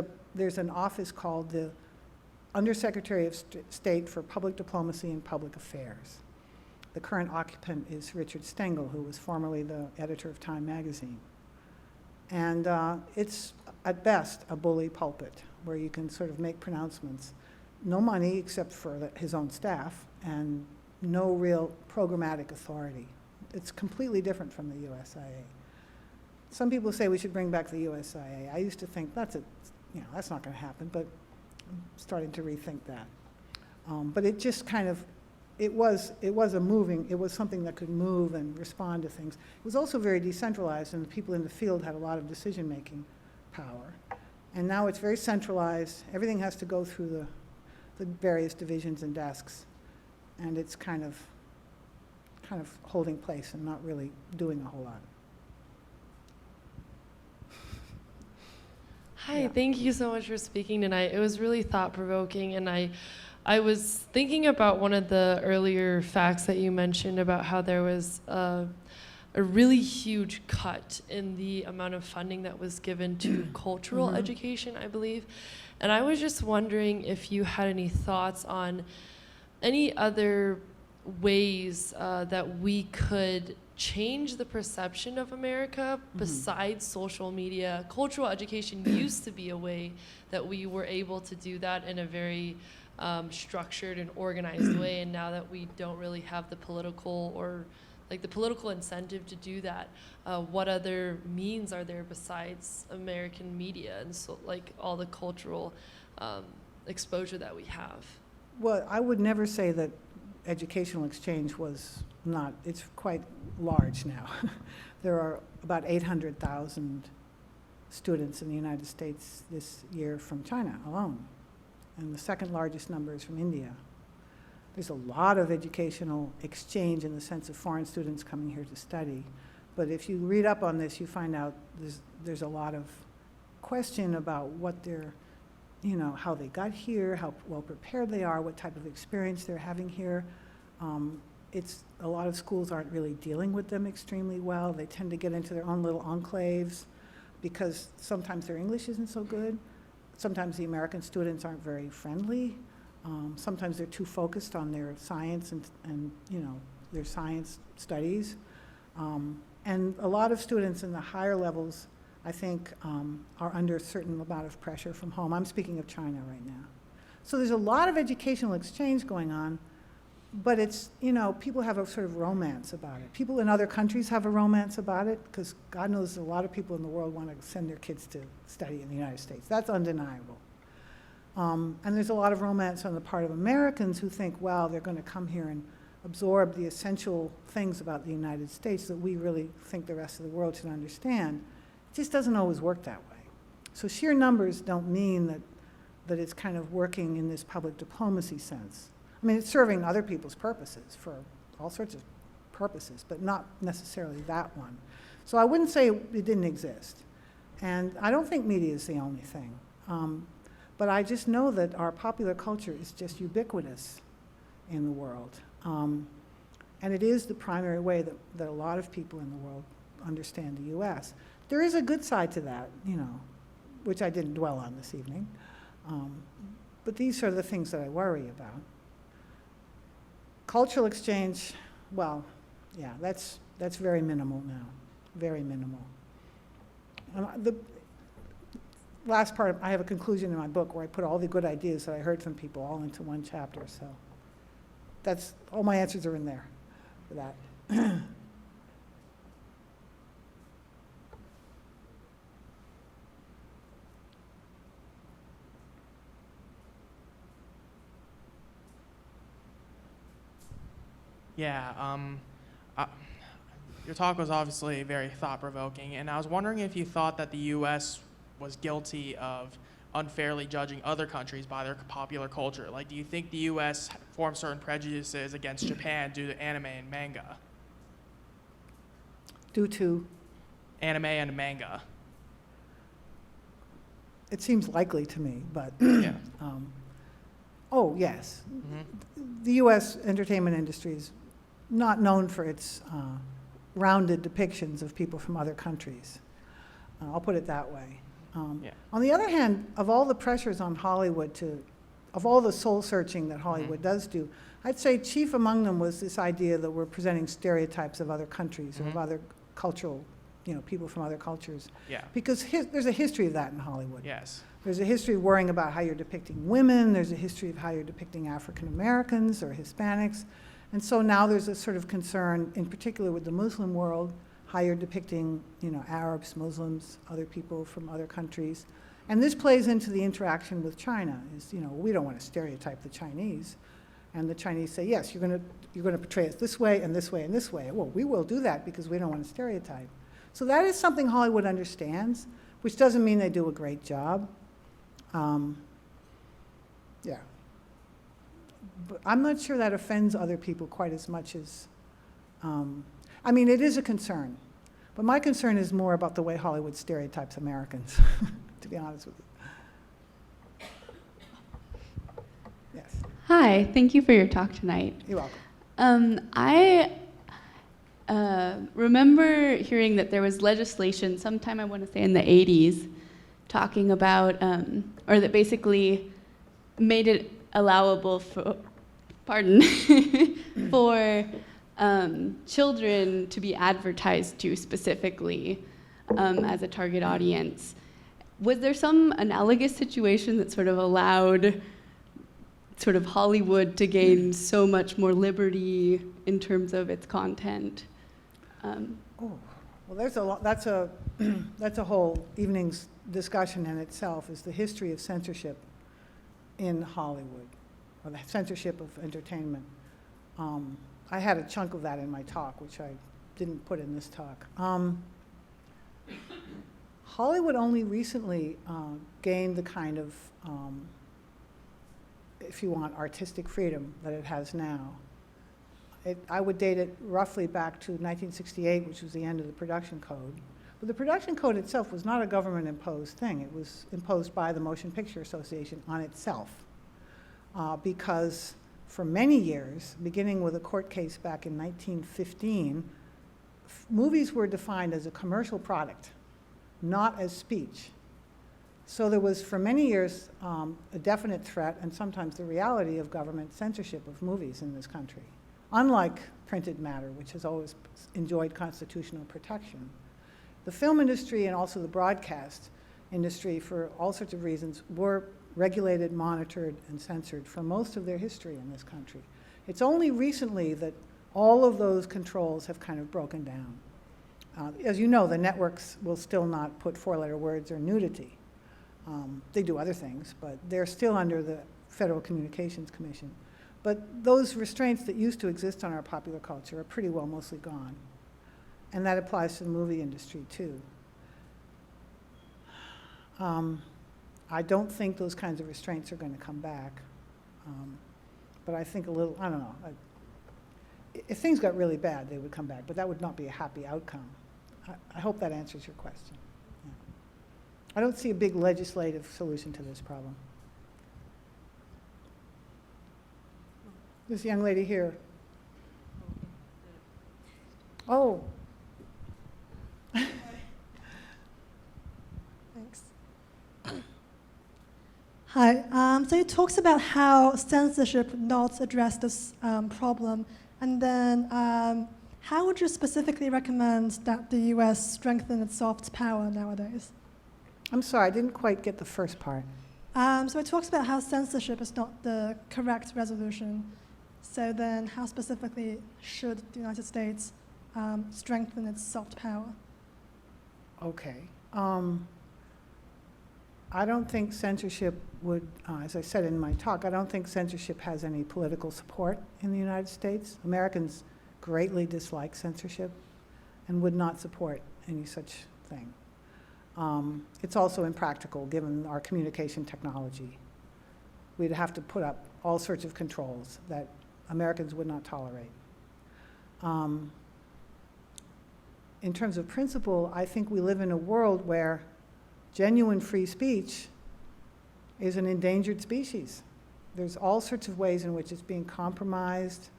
an office called the Undersecretary of State for Public Diplomacy and Public Affairs. The current occupant is Richard Stengel, who was formerly the editor of Time magazine. And it's, at best, a bully pulpit where you can sort of make pronouncements. No money except for his own staff, and no real programmatic authority. It's completely different from the USIA. Some people say we should bring back the USIA. I used to think that's not going to happen, but I'm starting to rethink that. But it just kind of, it was something that could move and respond to things. It was also very decentralized, and the people in the field had a lot of decision-making power. And now it's very centralized. Everything has to go through the various divisions and desks, and it's kind of holding place and not really doing a whole lot. Hi, Yeah. Thank you so much for speaking tonight. It was really thought-provoking, and I was thinking about one of the earlier facts that you mentioned about how there was a really huge cut in the amount of funding that was given to cultural education, I believe. And I was just wondering if you had any thoughts on any other ways that we could change the perception of America besides social media. Cultural education used to be a way that we were able to do that in a very structured and organized way, and now that we don't really have the political incentive to do that, what other means are there besides American media and so all the cultural exposure that we have? Well, I would never say that educational exchange was not, it's quite large now. There are about 800,000 students in the United States this year from China alone, and the second largest number is from India. There's a lot of educational exchange in the sense of foreign students coming here to study, but if you read up on this, you find out there's a lot of question about what they're, how they got here, how well prepared they are, what type of experience they're having here. A lot of schools aren't really dealing with them extremely well. They tend to get into their own little enclaves because sometimes their English isn't so good. Sometimes the American students aren't very friendly. Sometimes they're too focused on their science and their science studies. And a lot of students in the higher levels, I think, are under a certain amount of pressure from home. I'm speaking of China right now. So there's a lot of educational exchange going on, but it's, people have a sort of romance about it. People in other countries have a romance about it, because God knows a lot of people in the world want to send their kids to study in the United States. That's undeniable. And there's a lot of romance on the part of Americans who think, well, they're going to come here and absorb the essential things about the United States that we really think the rest of the world should understand. It just doesn't always work that way. So sheer numbers don't mean that it's kind of working in this public diplomacy sense. I mean, it's serving other people's purposes for all sorts of purposes, but not necessarily that one. So I wouldn't say it didn't exist. And I don't think media is the only thing. But I just know that our popular culture is just ubiquitous in the world. And it is the primary way that a lot of people in the world understand the US. There is a good side to that, you know, which I didn't dwell on this evening. But these are the things that I worry about. Cultural exchange, well, yeah, that's very minimal now, very minimal. The last part, I have a conclusion in my book where I put all the good ideas that I heard from people all into one chapter, so that's, all my answers are in there for that. Yeah, your talk was obviously very thought-provoking, and I was wondering if you thought that the U.S. was guilty of unfairly judging other countries by their popular culture. Like, do you think the U.S. forms certain prejudices against Japan due to anime and manga? Due to? Anime and manga. It seems likely to me, but Yeah. Oh, yes. Mm-hmm. The U.S. entertainment industry is not known for its rounded depictions of people from other countries. I'll put it that way. Yeah. On the other hand, of all the pressures on Hollywood of all the soul searching that Hollywood does do, I'd say chief among them was this idea that we're presenting stereotypes of other countries or of other cultural, you know, people from other cultures. Yeah. Because there's a history of that in Hollywood. Yes. There's a history of worrying about how you're depicting women. There's a history of how you're depicting African Americans or Hispanics. And so now there's a sort of concern, in particular with the Muslim world, how you're depicting, you know, Arabs, Muslims, other people from other countries. And this plays into the interaction with China, is, you know, we don't want to stereotype the Chinese. And the Chinese say, yes, you're going to portray us this way and this way and this way. Well, we will do that because we don't want to stereotype. So that is something Hollywood understands, which doesn't mean they do a great job. Yeah. But I'm not sure that offends other people quite as much as, I mean, it is a concern. But my concern is more about the way Hollywood stereotypes Americans, to be honest with you. Yes. Hi, thank you for your talk tonight. You're welcome. I remember hearing that there was legislation sometime, I want to say in the 80s, talking about, or that basically made it allowable for, for children to be advertised to specifically as a target audience. Was there some analogous situation that sort of allowed sort of Hollywood to gain so much more liberty in terms of its content? Oh, well, there's a lot. That's a whole evening's discussion in itself. Is the history of censorship in Hollywood, or the censorship of entertainment. I had a chunk of that in my talk, which I didn't put in this talk. Hollywood only recently gained the kind of, if you want, artistic freedom that it has now. I would date it roughly back to 1968, which was the end of the production code. But the production code itself was not a government-imposed thing. It was imposed by the Motion Picture Association on itself. Because for many years, beginning with a court case back in 1915, movies were defined as a commercial product, not as speech. So there was, for many years, a definite threat and sometimes the reality of government censorship of movies in this country, unlike printed matter, which has always enjoyed constitutional protection. The film industry and also the broadcast industry, for all sorts of reasons, were regulated, monitored, and censored for most of their history in this country. It's only recently that all of those controls have kind of broken down. As you know, the networks will still not put four-letter words or nudity. They do other things, but they're still under the Federal Communications Commission. But those restraints that used to exist on our popular culture are pretty well mostly gone. And that applies to the movie industry too. I don't think those kinds of restraints are going to come back. But I think a little, I don't know. If things got really bad, they would come back, but that would not be a happy outcome. I hope that answers your question. Yeah. I don't see a big legislative solution to this problem. This young lady here. Oh. Thanks. Hi. So it talks about how censorship would not address this problem. And then how would you specifically recommend that the US strengthen its soft power nowadays? I'm sorry, I didn't quite get the first part. So it talks about how censorship is not the correct resolution. So then how specifically should the United States strengthen its soft power? Okay. I don't think censorship would, as I said in my talk, I don't think censorship has any political support in the United States. Americans greatly dislike censorship and would not support any such thing. It's also impractical given our communication technology. We'd have to put up all sorts of controls that Americans would not tolerate. In terms of principle, I think we live in a world where genuine free speech is an endangered species. There's all sorts of ways in which it's being compromised.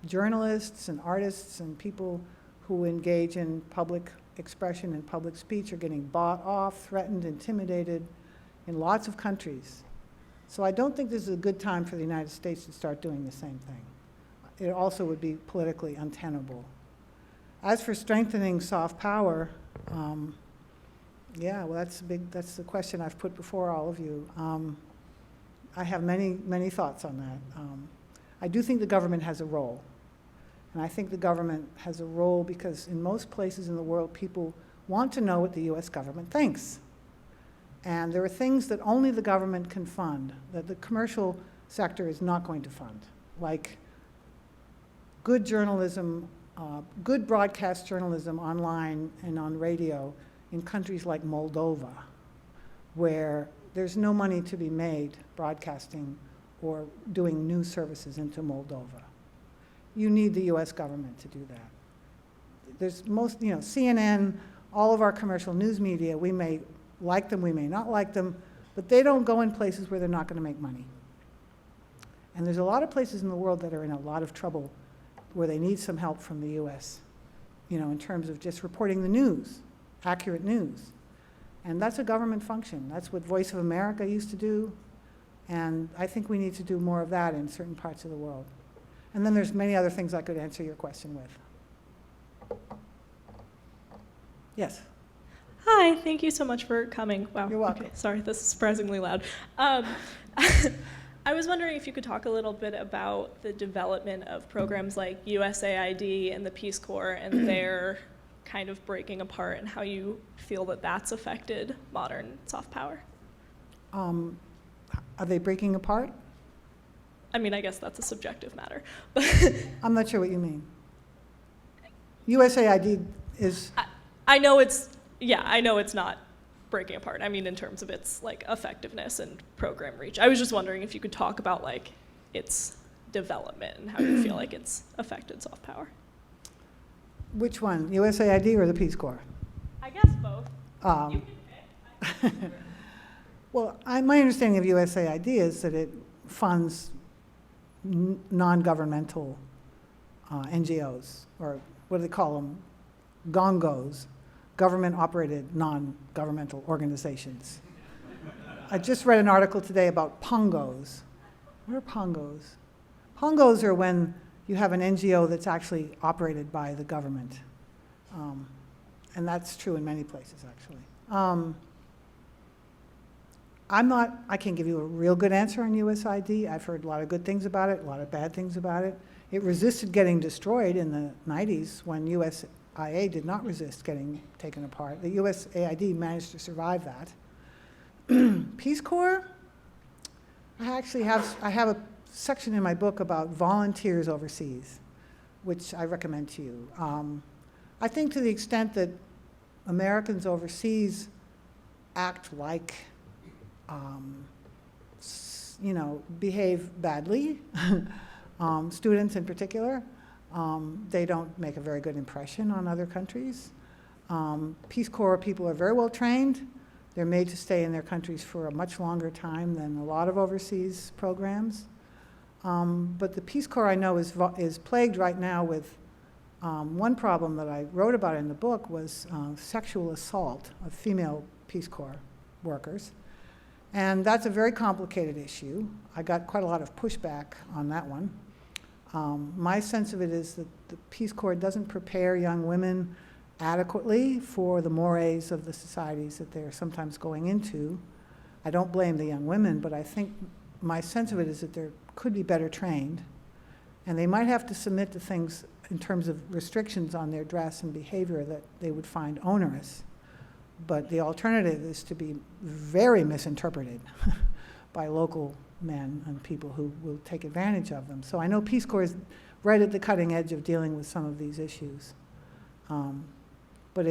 Journalists and artists and people who engage in public expression and public speech are getting bought off, threatened, intimidated in lots of countries. So I don't think this is a good time for the United States to start doing the same thing. It also would be politically untenable. As for strengthening soft power, yeah, well, that's the question I've put before all of you. I have many thoughts on that. I do think the government has a role. And I think the government has a role because in most places in the world, people want to know what the US government thinks. And there are things that only the government can fund, that the commercial sector is not going to fund, like good journalism, good broadcast journalism online and on radio in countries like Moldova, where there's no money to be made broadcasting or doing news services into Moldova. You need the US government to do that. There's most, CNN, all of our commercial news media, we may like them, we may not like them, but they don't go in places where they're not going to make money. And there's a lot of places in the world that are in a lot of trouble where they need some help from the US, in terms of just reporting the news, accurate news. And that's a government function. That's what Voice of America used to do. And I think we need to do more of that in certain parts of the world. And then there's many other things I could answer your question with. Yes? Hi, thank you so much for coming. Wow. You're welcome. Okay, sorry, this is surprisingly loud. I was wondering if you could talk a little bit about the development of programs like USAID and the Peace Corps and their kind of breaking apart and how you feel that that's affected modern soft power. Are they breaking apart? I mean, I guess that's a subjective matter. I'm not sure what you mean. USAID is... I know it's not breaking apart. I mean, in terms of its effectiveness and program reach. I was just wondering if you could talk about its development and how you feel like it's affected soft power. Which one, USAID or the Peace Corps? I guess both. You can pick. Well, my understanding of USAID is that it funds non-governmental NGOs, or what do they call them? GONGOs, government-operated non-governmental organizations. I just read an article today about PONGOs. What are PONGOs? PONGOs are when you have an NGO that's actually operated by the government. And that's true in many places, actually. I can't give you a real good answer on USAID. I've heard a lot of good things about it, a lot of bad things about it. It resisted getting destroyed in the 90s when IA did not resist getting taken apart. The USAID managed to survive that. Peace Corps, I have a section in my book about volunteers overseas, which I recommend to you. I think to the extent that Americans overseas act like, behave badly, students in particular, they don't make a very good impression on other countries. Peace Corps people are very well trained. They're made to stay in their countries for a much longer time than a lot of overseas programs. But the Peace Corps I know is plagued right now with one problem that I wrote about in the book was sexual assault of female Peace Corps workers. And that's a very complicated issue. I got quite a lot of pushback on that one. My sense of it is that the Peace Corps doesn't prepare young women adequately for the mores of the societies that they're sometimes going into. I don't blame the young women, but I think my sense of it is that they could be better trained, and they might have to submit to things in terms of restrictions on their dress and behavior that they would find onerous. But the alternative is to be very misinterpreted by local men and people who will take advantage of them. So I know Peace Corps is right at the cutting edge of dealing with some of these issues. But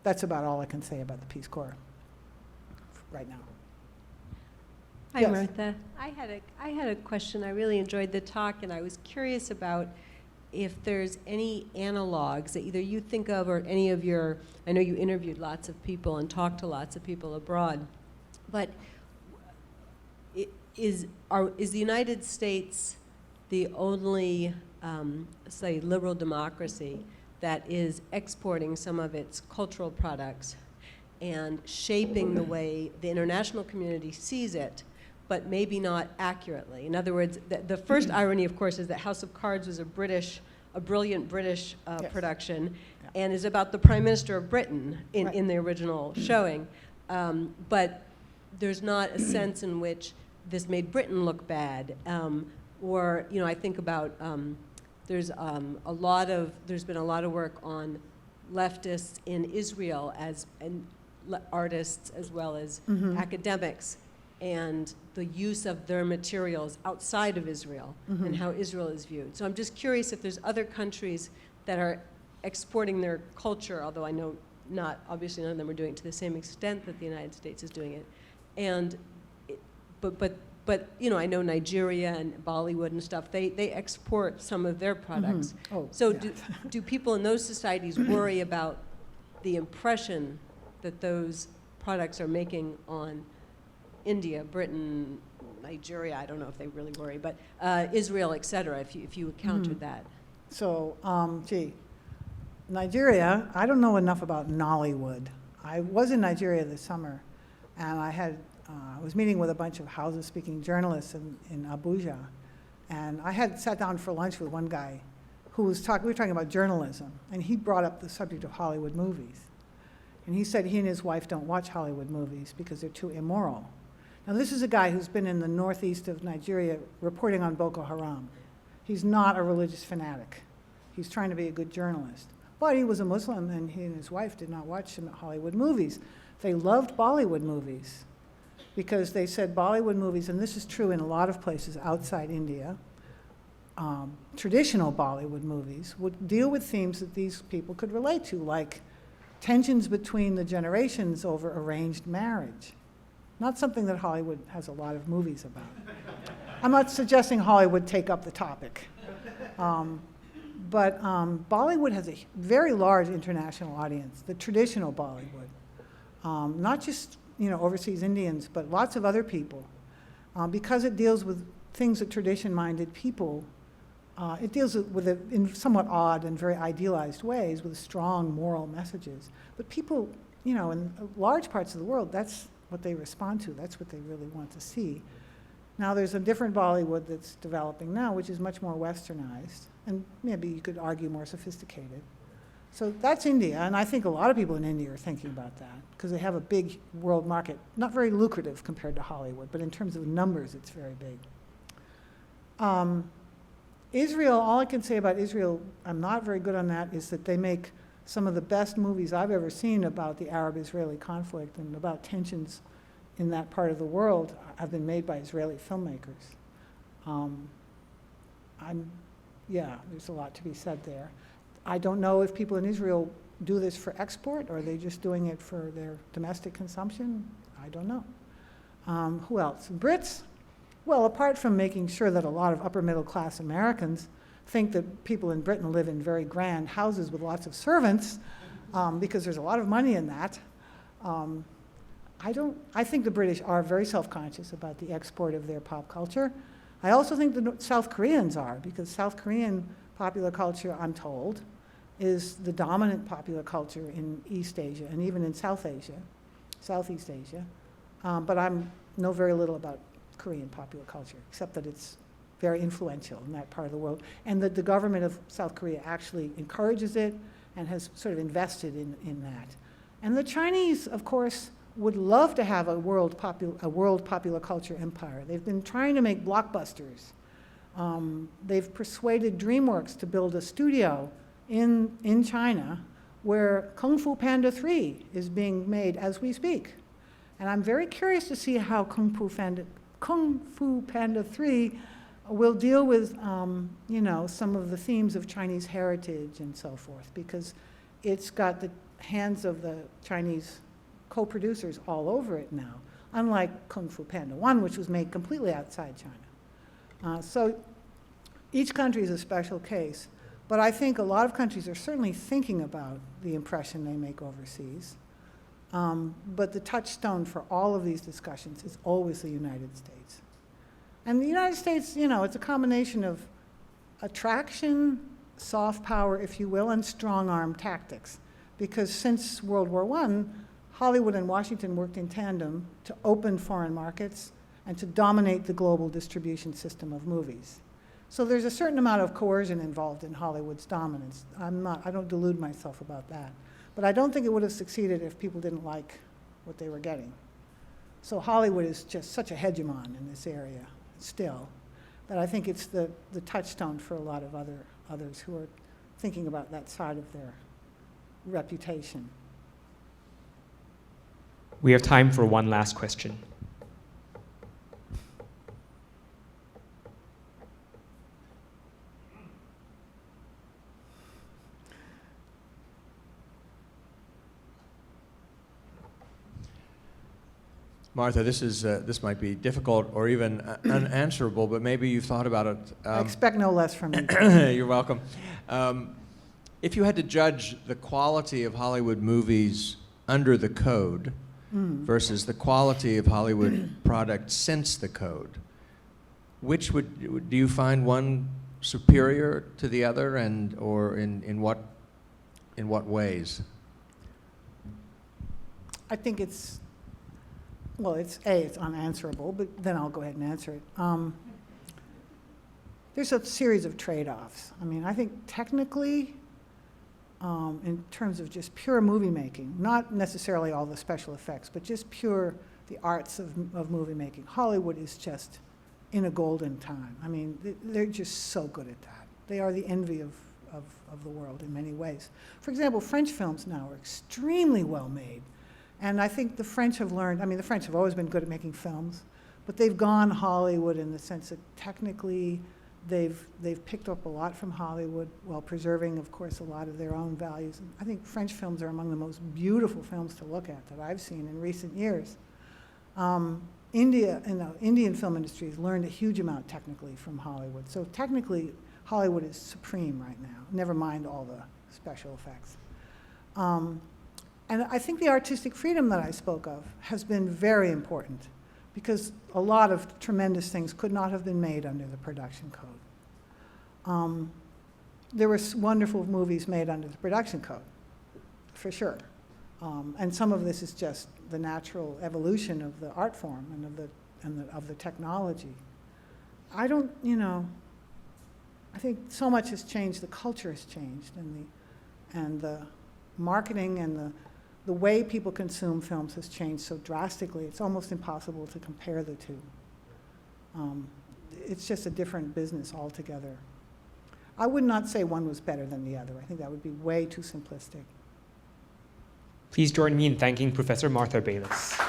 that's about all I can say about the Peace Corps right now. Hi, Yes. Martha. I had a question. I really enjoyed the talk, and I was curious about if there's any analogs that either you think of or any of your, I know you interviewed lots of people and talked to lots of people abroad, but is the United States the only, say, liberal democracy that is exporting some of its cultural products and shaping the way the international community sees it, but maybe not accurately? In other words, the first irony, of course, is that House of Cards was a brilliant British Yes. production, Yeah. and is about the Prime Minister of Britain in, Right. in the original showing. But there's not a sense in which this made Britain look bad. Or, I think about, there's been a lot of work on leftists in Israel and artists as well as academics, and the use of their materials outside of Israel and how Israel is viewed. So I'm just curious if there's other countries that are exporting their culture, although I know obviously none of them are doing it to the same extent that the United States is doing it. And, but I know Nigeria and Bollywood and stuff, they export some of their products. Oh, So yeah. do people in those societies worry about the impression that those products are making on India, Britain, Nigeria? I don't know if they really worry, but Israel, et cetera, if you encountered that. So, Nigeria, I don't know enough about Nollywood. I was in Nigeria this summer, and I was meeting with a bunch of Hausa-speaking journalists in Abuja, and I had sat down for lunch with one guy who was we were talking about journalism, and he brought up the subject of Hollywood movies. And he said he and his wife don't watch Hollywood movies because they're too immoral. Now, this is a guy who's been in the northeast of Nigeria reporting on Boko Haram. He's not a religious fanatic. He's trying to be a good journalist. But he was a Muslim, and he and his wife did not watch some Hollywood movies. They loved Bollywood movies because they said Bollywood movies, and this is true in a lot of places outside India, traditional Bollywood movies would deal with themes that these people could relate to, like tensions between the generations over arranged marriage. Not something that Hollywood has a lot of movies about. I'm not suggesting Hollywood take up the topic. But Bollywood has a very large international audience, the traditional Bollywood. Not just overseas Indians, but lots of other people. Because it deals with things that tradition-minded people, it deals with it in somewhat odd and very idealized ways with strong moral messages. But people, in large parts of the world, that's what they respond to. That's what they really want to see. Now, there's a different Bollywood that's developing now, which is much more westernized, and maybe you could argue more sophisticated. So that's India, and I think a lot of people in India are thinking about that, because they have a big world market, not very lucrative compared to Hollywood, but in terms of numbers, it's very big. Israel, all I can say about Israel, I'm not very good on that, is that they make some of the best movies I've ever seen about the Arab-Israeli conflict and about tensions in that part of the world have been made by Israeli filmmakers. Yeah, there's a lot to be said there. I don't know if people in Israel do this for export, or are they just doing it for their domestic consumption? I don't know. Who else? Brits? Well, apart from making sure that a lot of upper middle class Americans think that people in Britain live in very grand houses with lots of servants, because there's a lot of money in that. I think the British are very self-conscious about the export of their pop culture. I also think the South Koreans are, because South Korean popular culture, I'm told, is the dominant popular culture in East Asia and even in South Asia, Southeast Asia. But I know very little about Korean popular culture, except that it's very influential in that part of the world, and that the government of South Korea actually encourages it and has sort of invested in that. And the Chinese, of course, would love to have a world popular culture empire. They've been trying to make blockbusters. They've persuaded DreamWorks to build a studio in China where Kung Fu Panda 3 is being made as we speak. And I'm very curious to see how Kung Fu Panda 3 will deal with some of the themes of Chinese heritage and so forth, because it's got the hands of the Chinese co-producers all over it now, unlike Kung Fu Panda 1, which was made completely outside China. So each country is a special case, but I think a lot of countries are certainly thinking about the impression they make overseas. But the touchstone for all of these discussions is always the United States. And the United States, it's a combination of attraction, soft power, if you will, and strong-arm tactics. Because since World War I, Hollywood and Washington worked in tandem to open foreign markets and to dominate the global distribution system of movies. So there's a certain amount of coercion involved in Hollywood's dominance. I don't delude myself about that. But I don't think it would have succeeded if people didn't like what they were getting. So Hollywood is just such a hegemon in this area still, that I think it's the touchstone for a lot of others who are thinking about that side of their reputation. We have time for one last question. Martha, this might be difficult or even unanswerable, but maybe you've thought about it. I expect no less from you. You're welcome. If you had to judge the quality of Hollywood movies under the code versus the quality of Hollywood product since the code, which do you find one superior to the other, or in what ways? I think it's unanswerable, but then I'll go ahead and answer it. There's a series of trade-offs. I mean, I think technically, in terms of just pure movie making, not necessarily all the special effects, but just pure the arts of movie making, Hollywood is just in a golden time. I mean, they're just so good at that. They are the envy of the world in many ways. For example, French films now are extremely well made. And I think the French have learned, the French have always been good at making films, but they've gone Hollywood in the sense that technically they've picked up a lot from Hollywood while preserving, of course, a lot of their own values. And I think French films are among the most beautiful films to look at that I've seen in recent years. Indian film industry has learned a huge amount technically from Hollywood. So technically, Hollywood is supreme right now, never mind all the special effects. And I think the artistic freedom that I spoke of has been very important, because a lot of tremendous things could not have been made under the production code. There were wonderful movies made under the production code, for sure. And some of this is just the natural evolution of the art form and of the technology. I think so much has changed. The culture has changed, and the marketing and the way people consume films has changed so drastically, it's almost impossible to compare the two. It's just a different business altogether. I would not say one was better than the other. I think that would be way too simplistic. Please join me in thanking Professor Martha Bayles.